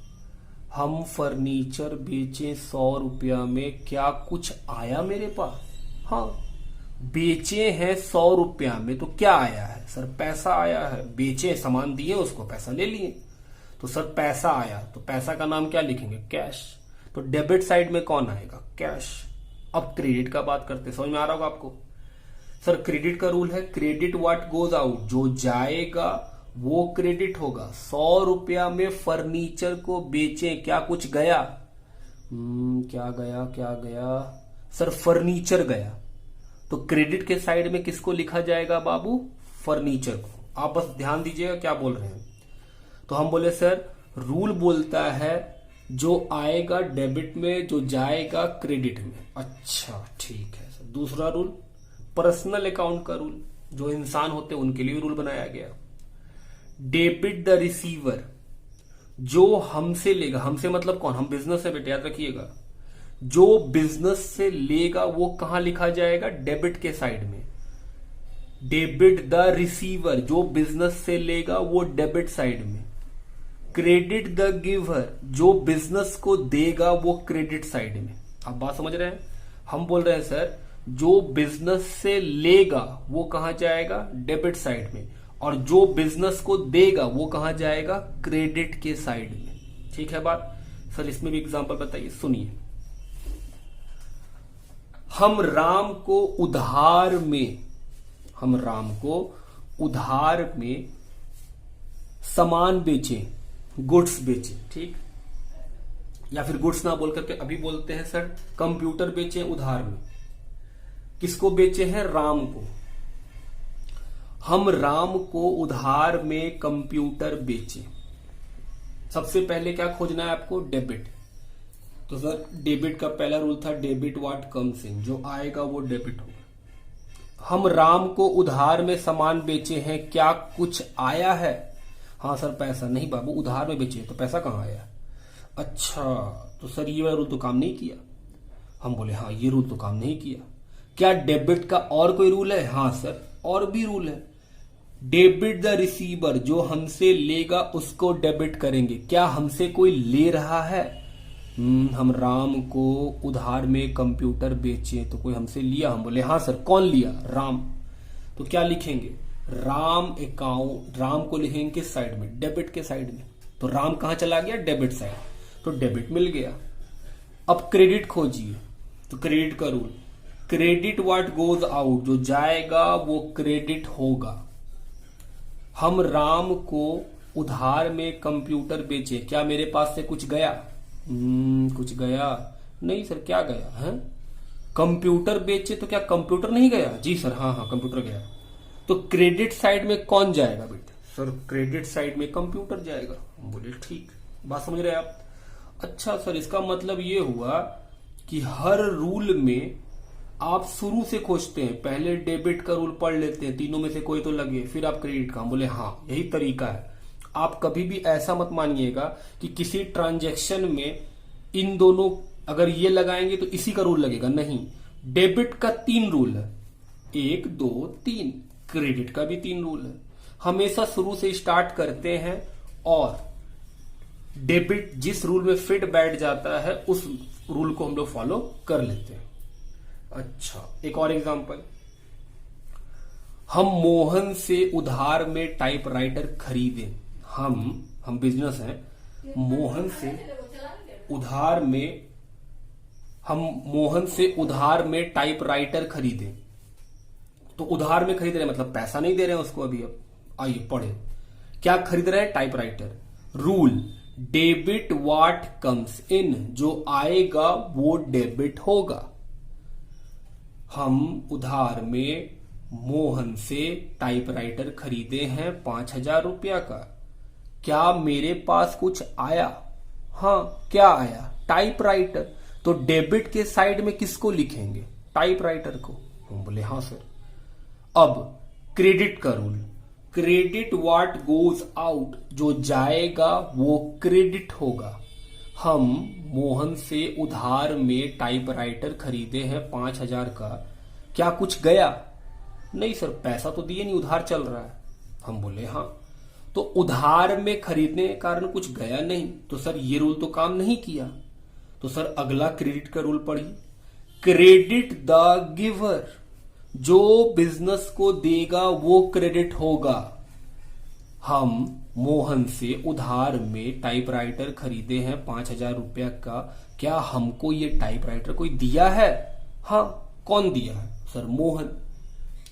हम फर्नीचर बेचे 100 रुपया में, क्या कुछ आया मेरे पास? हाँ बेचे हैं 100 रुपया में, तो क्या आया है? सर पैसा आया है। बेचे, सामान दिए उसको, पैसा ले लिए, तो सर पैसा आया। तो पैसा का नाम क्या लिखेंगे? कैश। तो डेबिट साइड में कौन आएगा? कैश। अब क्रेडिट का बात करते हैं, समझ में आ रहा होगा आपको। सर क्रेडिट का रूल है क्रेडिट व्हाट गोज आउट, जो जाएगा वो क्रेडिट होगा। 100 रुपया में फर्नीचर को बेचे, क्या कुछ गया? क्या गया? क्या गया? सर फर्नीचर गया। तो क्रेडिट के साइड में किसको लिखा जाएगा बाबू? फर्नीचर को। आप बस ध्यान दीजिएगा क्या बोल रहे हैं। तो हम बोले सर रूल बोलता है जो आएगा डेबिट में, जो जाएगा क्रेडिट में। अच्छा ठीक है सर। दूसरा रूल पर्सनल अकाउंट का रूल, जो इंसान होते हैं उनके लिए रूल बनाया गया। डेबिट द रिसीवर, जो हमसे लेगा, हमसे मतलब कौन? हम बिजनेस से बेटे याद रखिएगा। जो बिजनेस से लेगा वो कहां लिखा जाएगा? डेबिट के साइड में। डेबिट द रिसीवर, जो बिजनेस से लेगा वो डेबिट साइड में। क्रेडिट द गिवर, जो बिजनेस को देगा वो क्रेडिट साइड में। आप बात समझ रहे हैं? हम बोल रहे हैं सर जो बिजनेस से लेगा वो कहां जाएगा? डेबिट साइड में। और जो बिजनेस को देगा वो कहां जाएगा? क्रेडिट के साइड में। ठीक है बात। सर इसमें भी एग्जांपल बताइए, सुनिए। हम राम को उधार में सामान बेचे, गुड्स बेचे। ठीक, या फिर गुड्स ना बोल करके अभी बोलते हैं सर कंप्यूटर बेचे उधार में। किसको बेचे हैं? राम को। हम राम को उधार में कंप्यूटर बेचे। सबसे पहले क्या खोजना है आपको? डेबिट। तो सर डेबिट का पहला रूल था डेबिट व्हाट कम्स इन, जो आएगा वो डेबिट होगा। हम राम को उधार में सामान बेचे हैं, क्या कुछ आया है? हाँ सर पैसा। नहीं बाबू उधार में बेचे तो पैसा कहां आया? अच्छा, तो तो सर ये वाला रूल तो काम नहीं किया। हम बोले हाँ ये रूल तो काम नहीं किया। क्या डेबिट का और कोई रूल है? हाँ सर और भी रूल है। डेबिट द रिसीवर, जो हमसे लेगा उसको डेबिट करेंगे। क्या हमसे कोई ले रहा है? हम राम को उधार में कंप्यूटर बेचे तो कोई हमसे लिया? हम बोले हाँ सर। कौन लिया? राम। तो क्या लिखेंगे? राम अकाउंट, राम को लिखेंगे किस साइड में? डेबिट के साइड में। तो राम कहां चला गया? Debit side. तो डेबिट मिल गया। अब क्रेडिट खोजिए, तो क्रेडिट का rule, credit what goes out, जो जाएगा वो क्रेडिट होगा। हम राम को उधार में कंप्यूटर बेचे, क्या मेरे पास से कुछ गया? कुछ गया नहीं सर। क्या गया है? कंप्यूटर बेचे तो क्या कंप्यूटर नहीं गया? जी सर हाँ हाँ कंप्यूटर गया। तो क्रेडिट साइड में कौन जाएगा बेटे? सर क्रेडिट साइड में कंप्यूटर जाएगा। बोले ठीक, बात समझ रहे आप? अच्छा सर इसका मतलब ये हुआ कि हर रूल में आप शुरू से खोजते हैं, पहले डेबिट का रूल पढ़ लेते हैं, तीनों में से कोई तो लगे, फिर आप क्रेडिट का। बोले हाँ यही तरीका है। आप कभी भी ऐसा मत मानिएगा कि किसी ट्रांजैक्शन में इन दोनों अगर ये लगाएंगे तो इसी का रूल लगेगा, नहीं। डेबिट का 3 रूल है, 1 2 3। क्रेडिट का भी 3 रूल है। हमेशा शुरू से स्टार्ट करते हैं और डेबिट जिस रूल में फिट बैठ जाता है उस रूल को हम लोग फॉलो कर लेते हैं। अच्छा एक और एग्जांपल, हम मोहन से उधार में टाइपराइटर खरीदे। हम बिजनेस हैं, मोहन से उधार में टाइपराइटर खरीदे। तो उधार में खरीद रहे मतलब पैसा नहीं दे रहे हैं उसको अभी। अब आइए पढ़े, क्या खरीद रहे हैं? Typewriter. Rule, debit what comes in, जो आएगा वो डेबिट होगा। हम उधार में मोहन से टाइपराइटर खरीदे हैं 5,000 रुपया का। क्या मेरे पास कुछ आया? हाँ क्या आया? टाइपराइटर। तो डेबिट के साइड में किसको लिखेंगे? टाइपराइटर को। हम बोले हाँ सर। अब क्रेडिट का rule, credit what goes out, जो जाएगा वो क्रेडिट होगा। हम मोहन से उधार में टाइपराइटर खरीदे हैं 5,000 का। क्या कुछ गया? नहीं सर पैसा तो दिए नहीं, उधार चल रहा है। हम बोले हाँ। तो उधार में खरीदने के कारण कुछ गया नहीं, तो सर ये रूल तो काम नहीं किया। तो सर अगला क्रेडिट का रूल पढ़िए, क्रेडिट द गिवर, जो बिजनेस को देगा वो क्रेडिट होगा। हम मोहन से उधार में टाइपराइटर खरीदे हैं 5,000 रुपया का। क्या हमको ये टाइपराइटर कोई दिया है? हाँ कौन दिया है? सर मोहन।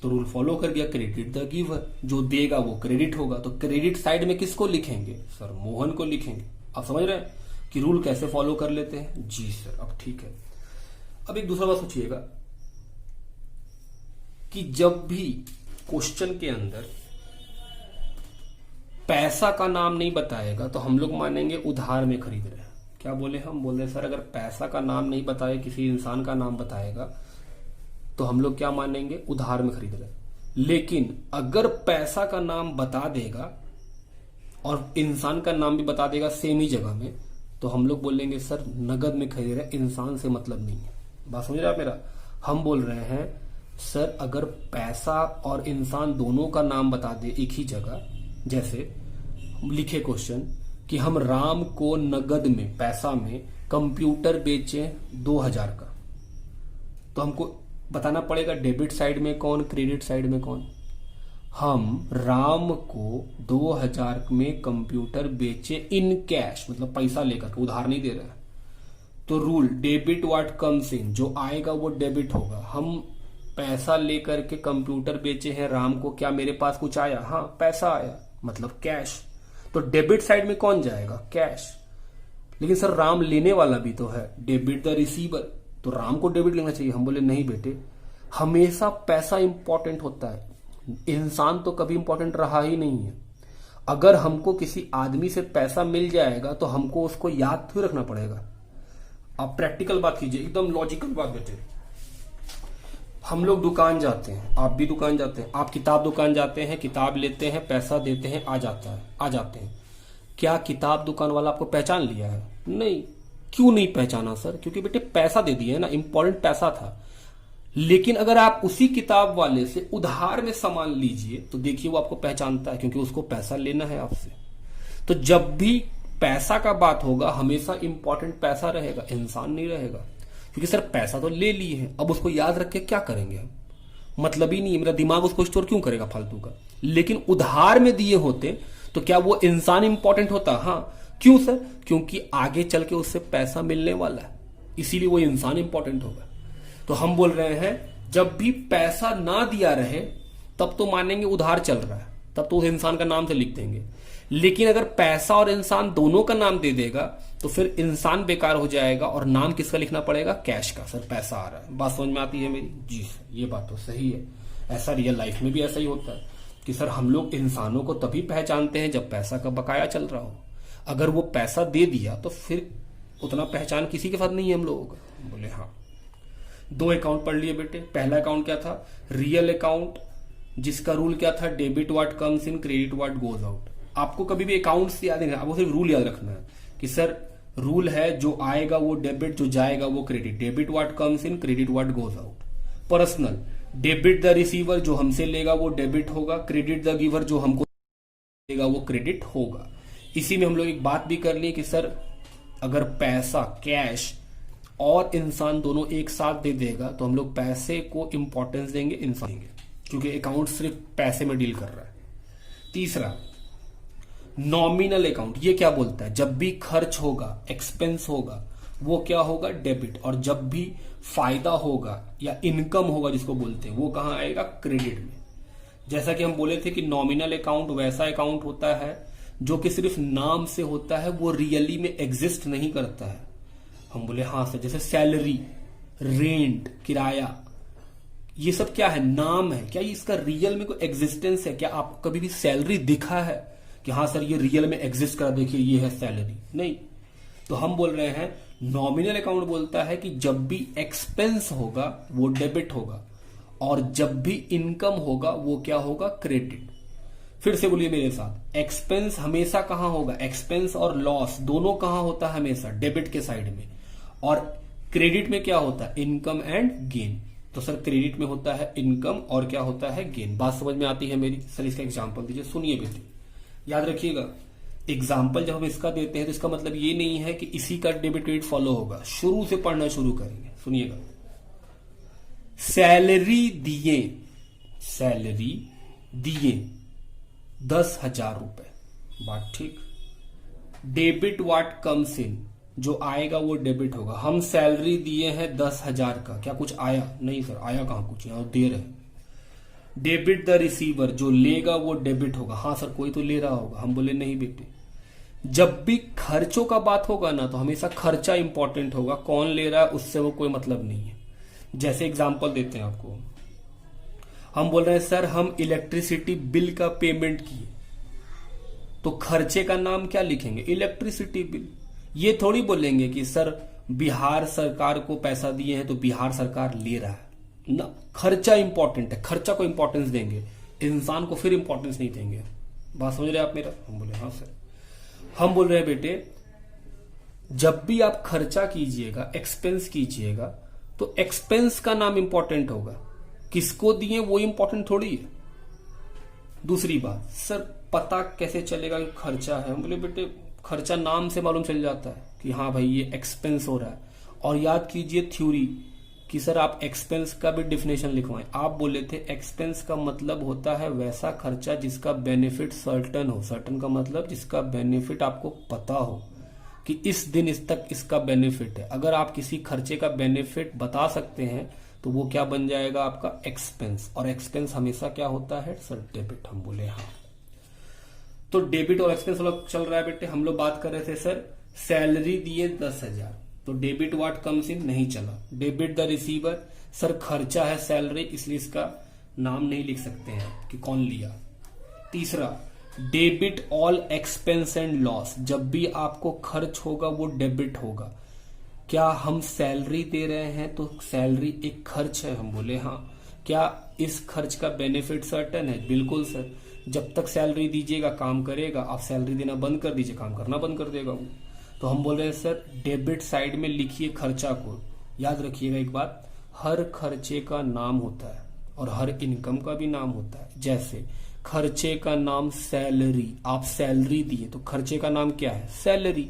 तो रूल फॉलो कर गया, क्रेडिट द गिवर, जो देगा वो क्रेडिट होगा। तो क्रेडिट साइड में किसको लिखेंगे? सर मोहन को लिखेंगे। आप समझ रहे हैं कि रूल कैसे फॉलो कर लेते हैं? जी सर अब ठीक है। अब एक दूसरा बात सोचिएगा कि जब भी क्वेश्चन के अंदर पैसा का नाम नहीं बताएगा तो हम लोग मानेंगे उधार में खरीद रहे हैं। क्या बोले? हम बोल रहे सर अगर पैसा का नाम नहीं बताए, किसी इंसान का नाम बताएगा तो हम लोग क्या मानेंगे? उधार में खरीद रहे हैं। लेकिन अगर पैसा का नाम बता देगा और इंसान का नाम भी बता देगा सेम ही जगह में, तो हम लोग बोलेंगे सर नगद में खरीद रहे हैं, इंसान से मतलब नहीं है। बात समझ रहे आप मेरा? हम बोल रहे हैं सर अगर पैसा और इंसान दोनों का नाम बता दे एक ही जगह, जैसे लिखे क्वेश्चन कि हम राम को नगद में, पैसा में कंप्यूटर बेचे 2,000 का, तो हमको बताना पड़ेगा डेबिट साइड में कौन, क्रेडिट साइड में कौन। हम राम को 2,000 में कंप्यूटर बेचे इन कैश, मतलब पैसा लेकर, उधार नहीं दे रहे हैं। तो rule, debit what comes in, जो आएगा वो डेबिट होगा। हम पैसा लेकर के कंप्यूटर बेचे हैं राम को, क्या मेरे पास कुछ आया? हाँ पैसा आया, मतलब कैश। तो डेबिट साइड में कौन जाएगा? कैश। लेकिन सर राम लेने वाला भी तो है, डेबिट द रिसीवर, तो राम को डेबिट लेना चाहिए। हम बोले नहीं बेटे, हमेशा पैसा इंपॉर्टेंट होता है, इंसान तो कभी इंपॉर्टेंट रहा ही नहीं है। अगर हमको किसी आदमी से पैसा मिल जाएगा तो हमको उसको याद क्यों रखना पड़ेगा? आप प्रैक्टिकल बात कीजिए, एकदम लॉजिकल बात बेटे। हम लोग दुकान जाते हैं, आप भी दुकान जाते हैं, आप किताब दुकान जाते हैं, किताब लेते हैं, पैसा देते हैं, आ जाते हैं। क्या किताब दुकान वाला आपको पहचान लिया है? नहीं। क्यों नहीं पहचाना सर? क्योंकि बेटे पैसा दे दिया है ना, इंपॉर्टेंट पैसा था। लेकिन अगर आप उसी किताब वाले से उधार में सामान लीजिए तो देखिए वो आपको पहचानता है, क्योंकि उसको पैसा लेना है आपसे। तो जब भी पैसा का बात होगा हमेशा इंपॉर्टेंट पैसा रहेगा, इंसान नहीं रहेगा। क्योंकि सर पैसा तो ले लिए हैं, अब उसको याद रख के क्या करेंगे हम? मतलब ही नहीं, मेरा दिमाग उसको स्टोर क्यों करेगा फालतू का। लेकिन उधार में दिए होते तो क्या वो इंसान इंपॉर्टेंट होता? हाँ। क्यों सर? क्योंकि आगे चल के उससे पैसा मिलने वाला है, इसीलिए वो इंसान इंपॉर्टेंट होगा। तो हम बोल रहे हैं जब भी पैसा ना दिया रहे तब तो मानेंगे उधार चल रहा है, तब तो उस इंसान का नाम से लिख देंगे। लेकिन अगर पैसा और इंसान दोनों का नाम दे देगा तो फिर इंसान बेकार हो जाएगा और नाम किसका लिखना पड़ेगा? कैश का। सर पैसा आ रहा है, बात समझ में आती है मेरी? जी सर, ये बात तो सही है। ऐसा रियल लाइफ में भी ऐसा ही होता है कि सर हम लोग इंसानों को तभी पहचानते हैं जब पैसा का बकाया चल रहा हो। अगर वो पैसा दे दिया तो फिर उतना पहचान किसी के साथ नहीं है हम लोगों का। बोले हाँ। 2 अकाउंट पढ़ लिए बेटे। पहला अकाउंट क्या था? रियल अकाउंट, जिसका रूल क्या था? Debit what comes in, credit what goes out. आपको कभी भी अकाउंट्स याद नहीं, आपको सिर्फ रूल याद रखना है कि सर रूल है जो आएगा वो डेबिट, जो जाएगा वो credit. Debit what comes in, credit what goes out. Personal, debit the receiver, जो हमसे लेगा वो डेबिट होगा। क्रेडिट द गिवर, जो हमको देगा वो क्रेडिट होगा। इसी में हम लोग एक बात भी कर लिए कि सर अगर पैसा, कैश और इंसान दोनों एक साथ दे देगा तो हम लोग पैसे को इंपॉर्टेंस देंगे, इंसान देंगे, क्योंकि अकाउंट सिर्फ पैसे में डील कर रहा है। तीसरा, नॉमिनल अकाउंट। ये क्या बोलता है? जब भी खर्च होगा, एक्सपेंस होगा, वो क्या होगा? डेबिट। और जब भी फायदा होगा या इनकम होगा जिसको बोलते हैं, वो कहां आएगा? क्रेडिट में। जैसा कि हम बोले थे कि नॉमिनल अकाउंट वैसा अकाउंट होता है जो कि सिर्फ नाम से होता है, वो रियली में एग्जिस्ट नहीं करता है। हम बोले हाँ सर, जैसे सैलरी, रेंट, किराया, ये सब क्या है? नाम है। क्या इसका रियल में कोई एग्जिस्टेंस है? क्या आपको कभी भी सैलरी दिखा है कि हाँ सर ये रियल में एग्जिस्ट करा, देखिए ये है सैलरी? नहीं। तो हम बोल रहे हैं नॉमिनल अकाउंट बोलता है कि जब भी एक्सपेंस होगा वो डेबिट होगा और जब भी इनकम होगा वो क्या होगा? क्रेडिट। फिर से बोलिए मेरे साथ, एक्सपेंस हमेशा कहां होगा? एक्सपेंस और लॉस दोनों कहां होता है? हमेशा डेबिट के साइड में। और क्रेडिट में क्या होता है? Income and gain. तो सर क्रेडिट में होता है इनकम और क्या होता है? गेन। बात समझ में आती है मेरी? सर इसका एग्जांपल दीजिए। सुनिए बेटे, याद रखिएगा, एग्जाम्पल जब हम इसका देते हैं तो इसका मतलब ये नहीं है कि इसी का डेबिट क्रेडिट फॉलो होगा। शुरू से पढ़ना शुरू करेंगे। सुनिएगा, सैलरी दिए, सैलरी दिए 10,000 रुपए, बात ठीक। डेबिट व्हाट कम्स इन, जो आएगा वो डेबिट होगा। हम सैलरी दिए हैं 10,000 का, क्या कुछ आया? नहीं सर, आया कहां कुछ, यहां दे रहे। डेबिट द रिसीवर, जो लेगा वो डेबिट होगा। हाँ सर कोई तो ले रहा होगा। हम बोले नहीं बेटे, जब भी खर्चों का बात होगा ना तो हमेशा खर्चा इंपॉर्टेंट होगा, कौन ले रहा है उससे वो कोई मतलब नहीं है। जैसे एग्जांपल देते हैं आपको, हम बोल रहे हैं सर हम इलेक्ट्रिसिटी बिल का पेमेंट किए, तो खर्चे का नाम क्या लिखेंगे? Electricity bill. ये थोड़ी बोलेंगे कि सर बिहार सरकार को पैसा दिए हैं तो बिहार सरकार ले रहा है ना। खर्चा इंपॉर्टेंट है, खर्चा को इंपॉर्टेंस देंगे, इंसान को फिर इंपॉर्टेंस नहीं देंगे। बात समझ रहे हैं आप मेरा? हम बोले हाँ सर। हम बोल रहे हैं बेटे, जब भी आप खर्चा कीजिएगा, एक्सपेंस कीजिएगा, तो एक्सपेंस का नाम इंपॉर्टेंट होगा, किसको दिए वो इंपॉर्टेंट थोड़ी है। दूसरी बात, सर पता कैसे चलेगा कि खर्चा है? हम बोले बेटे खर्चा नाम से मालूम चल जाता है कि हाँ भाई ये एक्सपेंस हो रहा है। और याद कीजिए थ्योरी कि सर आप एक्सपेंस का भी डिफिनेशन लिखवाएं। आप बोले थे एक्सपेंस का मतलब होता है वैसा खर्चा जिसका बेनिफिट सर्टन हो। सर्टन का मतलब जिसका बेनिफिट आपको पता हो कि इस दिन इस तक इसका बेनिफिट है। अगर आप किसी खर्चे का बेनिफिट बता सकते हैं तो वो क्या बन जाएगा? आपका एक्सपेंस। और एक्सपेंस हमेशा क्या होता है? Sir debit. हम बोले हाँ। तो डेबिट और एक्सपेंस चल रहा है बेटे। हम लोग बात कर रहे थे सर सैलरी दिए 10,000, तो डेबिट व्हाट कम्स इन नहीं चला। डेबिट द रिसीवर, सर खर्चा है सैलरी, इसलिए इसका नाम नहीं लिख सकते हैं कि कौन लिया। तीसरा, debit all expense and loss, जब भी आपको खर्च होगा वो डेबिट होगा। क्या हम सैलरी दे रहे हैं तो सैलरी एक खर्च है? हम बोले हाँ। क्या इस खर्च का बेनिफिट सर्टेन है? बिल्कुल सर। जब तक सैलरी दीजिएगा काम करेगा, आप सैलरी देना बंद कर दीजिए काम करना बंद कर देगा वो। तो हम बोल रहे हैं सर डेबिट साइड में लिखिए खर्चा को। याद रखिएगा एक बात, हर खर्चे का नाम होता है और हर इनकम का भी नाम होता है। जैसे खर्चे का नाम सैलरी, आप सैलरी दिए तो खर्चे का नाम क्या है? सैलरी।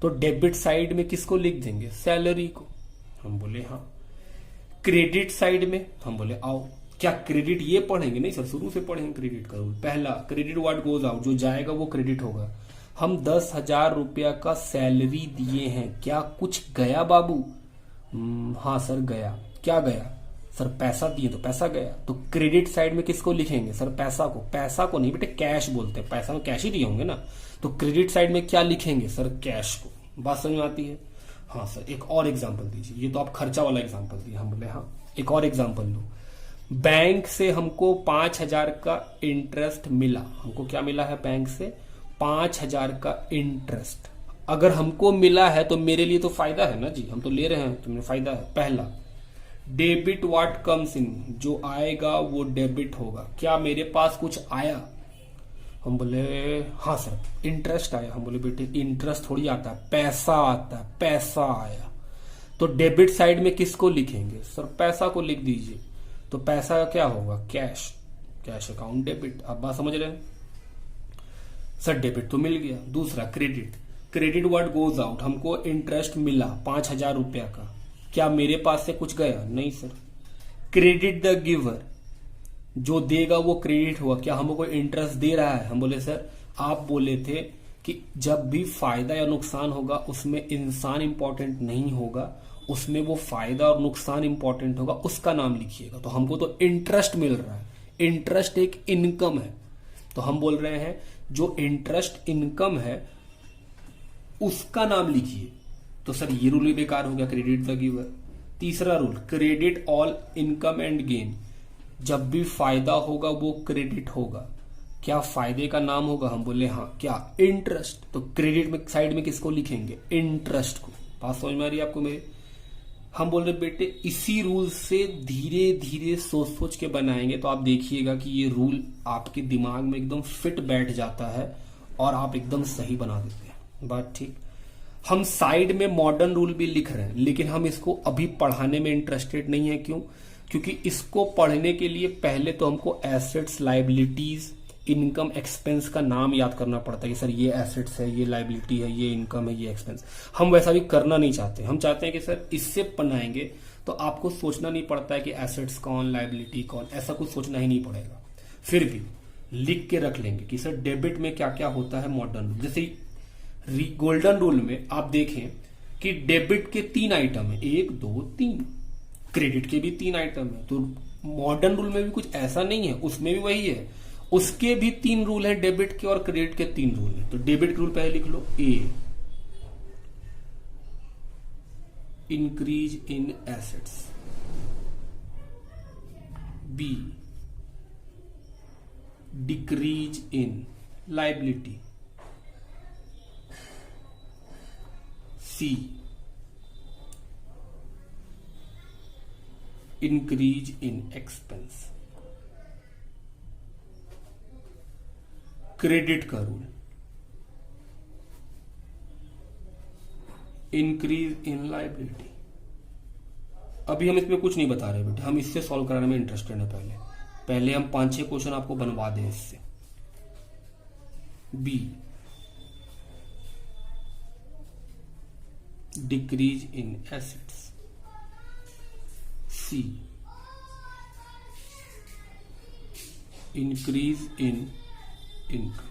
तो डेबिट साइड में किसको लिख देंगे? सैलरी को। हम बोले हाँ। क्रेडिट साइड में हम बोले आओ। क्या क्रेडिट ये पढ़ेंगे? नहीं सर, शुरू से पढ़ेंगे क्रेडिट का रूल। पहला, क्रेडिट व्हाट गोज आउट, जो जाएगा वो क्रेडिट होगा। हम 10,000 रुपया का सैलरी दिए हैं, क्या कुछ गया बाबू? हाँ सर गया। क्या गया? सर पैसा दिए तो पैसा गया। तो क्रेडिट साइड में किसको लिखेंगे? सर पैसा को। पैसा को नहीं बेटे, कैश बोलते हैं, पैसा में कैश ही दिए होंगे ना। तो क्रेडिट साइड में क्या लिखेंगे? सर कैश को। बात समझ में आती है? हाँ सर, एक और एग्जांपल दीजिए। ये तो आप खर्चा वाला एग्जांपल दिए। हम बोले हाँ, एक और एग्जांपल लो। बैंक से हमको 5,000 का इंटरेस्ट मिला। हमको क्या मिला है? बैंक से 5,000 का इंटरेस्ट। अगर हमको मिला है तो मेरे लिए तो फायदा है ना जी, हम तो ले रहे हैं तो मेरा फायदा है। पहला, डेबिट व्हाट कम्स इन, जो आएगा वो डेबिट होगा। क्या मेरे पास कुछ आया? हम बोले हाँ सर इंटरेस्ट आया। हम बोले बेटे इंटरेस्ट थोड़ी आता है, पैसा आता है, पैसा आया। तो डेबिट साइड में किसको लिखेंगे? सर पैसा को लिख दीजिए। तो पैसा क्या होगा? कैश। Cash account debit. आप बात समझ रहे हैं? सर डेबिट तो मिल गया। दूसरा, credit. Credit what goes out, हमको इंटरेस्ट मिला 5,000 रुपया का। क्या मेरे पास से कुछ गया? नहीं सर। क्रेडिट द गिवर, जो देगा वो क्रेडिट हुआ। क्या हमको कोई इंटरेस्ट दे रहा है? हम बोले सर आप बोले थे कि जब भी फायदा या नुकसान होगा उसमें इंसान इंपॉर्टेंट नहीं होगा, उसमें वो फायदा और नुकसान इंपॉर्टेंट होगा, उसका नाम लिखिएगा। तो हमको तो इंटरेस्ट मिल रहा है। इंटरेस्ट एक इनकम है, तो हम बोल रहे हैं जो इंटरेस्ट इनकम है उसका नाम लिखिए। तो सर ये रूल भी बेकार हो गया, क्रेडिट द गिवर। तीसरा rule, credit all income and gain, जब भी फायदा होगा वो क्रेडिट होगा। क्या फायदे का नाम होगा? हम बोले हाँ। क्या? इंटरेस्ट। तो क्रेडिट में साइड में किसको लिखेंगे? इंटरेस्ट को। बात समझ में आ रही है आपको मेरे? हम बोल रहे बेटे इसी रूल से धीरे धीरे सोच सोच के बनाएंगे तो आप देखिएगा कि ये रूल आपके दिमाग में एकदम फिट बैठ जाता है और आप एकदम सही बना देते हैं। बात ठीक। हम साइड में मॉडर्न रूल भी लिख रहे हैं, लेकिन हम इसको अभी पढ़ाने में इंटरेस्टेड नहीं है। क्यों? क्योंकि इसको पढ़ने के लिए पहले तो हमको एसेट्स, लायबिलिटीज, इनकम, एक्सपेंस का नाम याद करना पड़ता है कि सर ये एसेट्स है, ये लायबिलिटी है, ये इनकम है, ये एक्सपेंस। हम वैसा भी करना नहीं चाहते। हम चाहते हैं कि सर इससे बनाएंगे तो आपको सोचना नहीं पड़ता है कि एसेट्स कौन, लायबिलिटी कौन, ऐसा कुछ सोचना ही नहीं पड़ेगा। फिर भी लिख के रख लेंगे कि सर डेबिट में क्या क्या होता है मॉडर्न रूल। जैसे गोल्डन रूल में आप देखें कि डेबिट के 3 आइटम है, 1 2 3। क्रेडिट के भी 3 आइटम है। तो मॉडर्न रूल में भी कुछ ऐसा नहीं है, उसमें भी वही है। उसके भी 3 रूल है, डेबिट के और क्रेडिट के 3 रूल है। तो डेबिट रूल पहले लिख लो। A, increase in assets. B, decrease in liability. C, increase in expense. Credit का रूल, इंक्रीज इन लायबिलिटी। अभी हम इसमें कुछ नहीं बता रहे बेटे, हम इससे सॉल्व कराने में इंटरेस्टेड है। पहले हम 5-6 क्वेश्चन आपको बनवा दें इससे। B, decrease in assets. C, increase in income.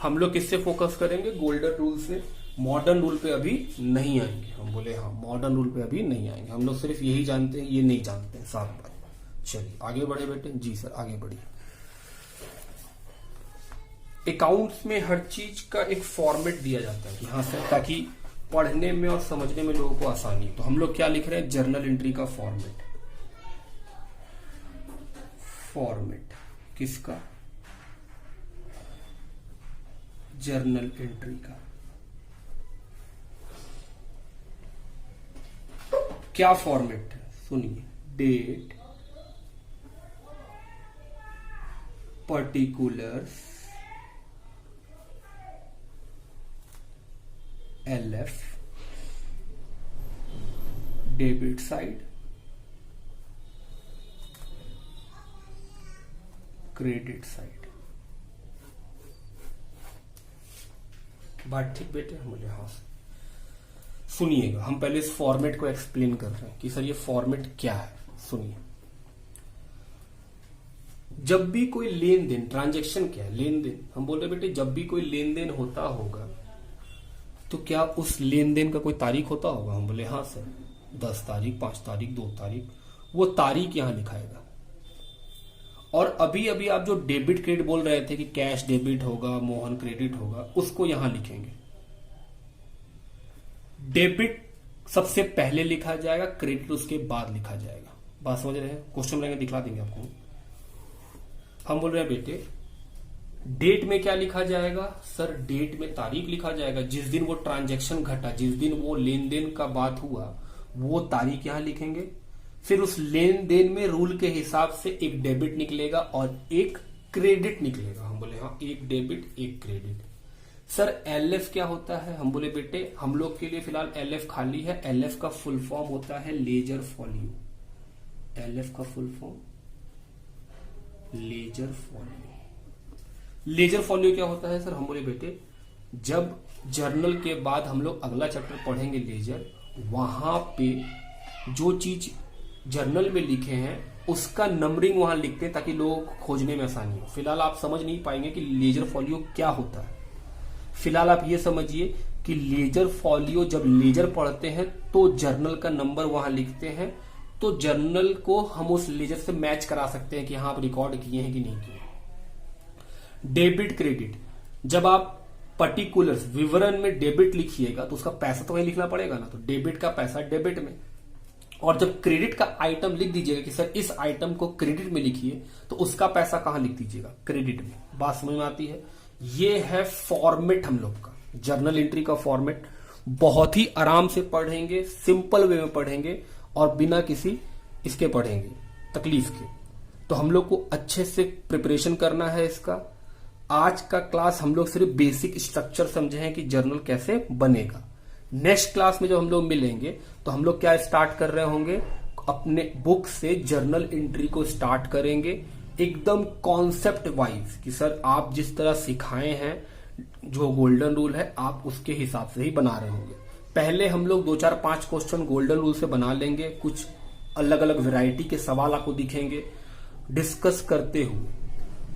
हम लोग किससे फोकस करेंगे? गोल्डन रूल से। मॉडर्न रूल पे अभी नहीं आएंगे। हम बोले हाँ मॉडर्न रूल पे अभी नहीं आएंगे। हम लोग सिर्फ यही जानते हैं, ये नहीं जानते हैं। साफ बात। चलिए आगे बढ़े बेटे। जी सर आगे बढ़िए। अकाउंट्स में हर चीज का एक फॉर्मेट दिया जाता है कि हाँ सर, ताकि पढ़ने में और समझने में लोगों को आसानी। तो हम लोग क्या लिख रहे हैं? जर्नल एंट्री का फॉर्मेट। फॉर्मेट किसका? जर्नल एंट्री का। क्या फॉर्मेट है? सुनिए, date, particulars, LF debit side, credit side. बात ठीक बेटे? मुझे हाँ सुनिएगा, हम पहले इस फॉर्मेट को एक्सप्लेन कर रहे हैं कि सर ये फॉर्मेट क्या है। सुनिए, जब भी कोई लेन देन, ट्रांजैक्शन क्या है? लेन देन। हम बोल रहे बेटे जब भी कोई लेन देन होता होगा तो क्या उस लेन देन का कोई तारीख होता होगा? हम बोले हाँ सर, 10 तारीख, 5 तारीख, 2 तारीख, वो तारीख यहां लिखाएगा। और अभी अभी आप जो डेबिट क्रेडिट बोल रहे थे कि कैश डेबिट होगा, मोहन क्रेडिट होगा, उसको यहां लिखेंगे। डेबिट सबसे पहले लिखा जाएगा, क्रेडिट उसके बाद लिखा जाएगा। बात समझ रहे हैं? क्वेश्चन रहेंगे, दिखला देंगे आपको। हम बोल रहे हैं बेटे डेट में क्या लिखा जाएगा? सर डेट में तारीख लिखा जाएगा, जिस दिन वो ट्रांजैक्शन घटा, जिस दिन वो लेन देन का बात हुआ, वो तारीख यहां लिखेंगे। फिर उस लेन देन में रूल के हिसाब से एक डेबिट निकलेगा और एक क्रेडिट निकलेगा। हम बोले हाँ, एक डेबिट एक क्रेडिट। सर LF क्या होता है? हम बोले बेटे हम लोग के लिए फिलहाल LF खाली है। LF का फुल फॉर्म होता है लेजर फॉलियो। LF का full form ledger folio. Ledger folio क्या होता है सर? हम बोले बेटे जब जर्नल के बाद हम लोग अगला चैप्टर पढ़ेंगे लेजर, वहां पे जो चीज जर्नल में लिखे हैं उसका नंबरिंग वहां लिखते हैं ताकि लोगों को खोजने में आसानी हो। फिलहाल आप समझ नहीं पाएंगे कि लेजर फॉलियो क्या होता है। फिलहाल आप ये समझिए कि लेजर फॉलियो, जब लेजर पढ़ते हैं तो जर्नल का नंबर वहां लिखते हैं, तो जर्नल को हम उस लेजर से मैच करा सकते हैं कि हाँ आप रिकॉर्ड किए हैं कि नहीं किए। डेबिट क्रेडिट, जब आप पर्टिकुलर्स विवरण में डेबिट लिखिएगा तो उसका पैसा तो वहीं लिखना पड़ेगा ना, तो डेबिट का पैसा डेबिट में। और जब क्रेडिट का आइटम लिख दीजिएगा कि सर इस आइटम को क्रेडिट में लिखिए, तो उसका पैसा कहां लिख दीजिएगा? क्रेडिट में। बात समझ में आती है? ये है फॉर्मेट हम लोग का, जर्नल एंट्री का फॉर्मेट। बहुत ही आराम से पढ़ेंगे, सिंपल वे में पढ़ेंगे और बिना किसी इसके पढ़ेंगे तकलीफ के। तो हम लोग को अच्छे से प्रिपरेशन करना है इसका। आज का क्लास हम लोग सिर्फ बेसिक स्ट्रक्चर समझे हैं कि जर्नल कैसे बनेगा। नेक्स्ट क्लास में जब हम लोग मिलेंगे तो हम लोग क्या स्टार्ट कर रहे होंगे? अपने बुक से जर्नल एंट्री को स्टार्ट करेंगे एकदम कॉन्सेप्ट वाइज कि सर आप जिस तरह सिखाए हैं, जो गोल्डन रूल है आप उसके हिसाब से ही बना रहे होंगे। पहले हम लोग 2 4 5 क्वेश्चन गोल्डन रूल से बना लेंगे, कुछ अलग अलग वैरायटी के सवाल आपको दिखेंगे डिस्कस करते हुए।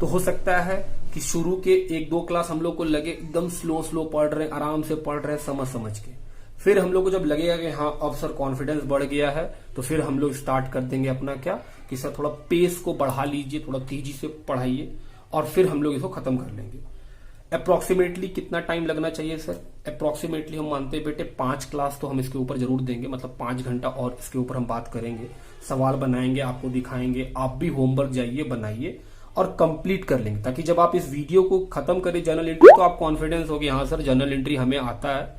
तो हो सकता है कि शुरू के 1-2 क्लास हम लोग को लगे एकदम स्लो पढ़ रहे हैं, आराम से पढ़ रहे हैं समझ के। फिर हम लोग को जब लगेगा कि हाँ अब सर कॉन्फिडेंस बढ़ गया है, तो फिर हम लोग स्टार्ट कर देंगे अपना क्या कि सर थोड़ा पेस को बढ़ा लीजिए, थोड़ा तेजी से पढ़ाइए, और फिर हम लोग इसको खत्म कर लेंगे। अप्रोक्सीमेटली कितना टाइम लगना चाहिए सर? अप्रोक्सीमेटली हम मानते हैं बेटे 5 क्लास तो हम इसके ऊपर जरूर देंगे, मतलब 5 घंटा और इसके ऊपर हम बात करेंगे, सवाल बनाएंगे, आपको दिखाएंगे। आप भी होमवर्क जाइए, बनाइए और कंप्लीट कर लेंगे, ताकि जब आप इस वीडियो को खत्म करें जर्नल एंट्री, तो आप कॉन्फिडेंस होगी हाँ सर जर्नल एंट्री हमें आता है,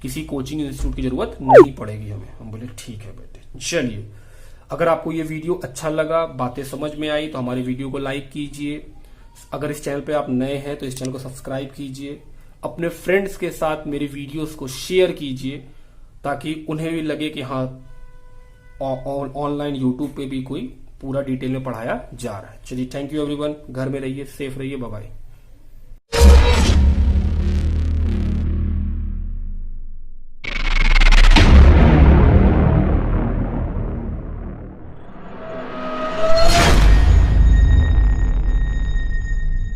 किसी कोचिंग इंस्टीट्यूट की जरूरत नहीं पड़ेगी हमें। हम बोले ठीक है बेटे। चलिए, अगर आपको ये वीडियो अच्छा लगा, बातें समझ में आई, तो हमारे वीडियो को लाइक कीजिए। अगर इस चैनल पे आप नए हैं तो इस चैनल को सब्सक्राइब कीजिए। अपने फ्रेंड्स के साथ मेरे वीडियोस को शेयर कीजिए ताकि उन्हें भी लगे कि हाँ ऑनलाइन यूट्यूब पे भी कोई पूरा डिटेल में पढ़ाया जा रहा है। चलिए, थैंक यू एवरीवन। घर में रहिए, सेफ रहिए, बाय बाय।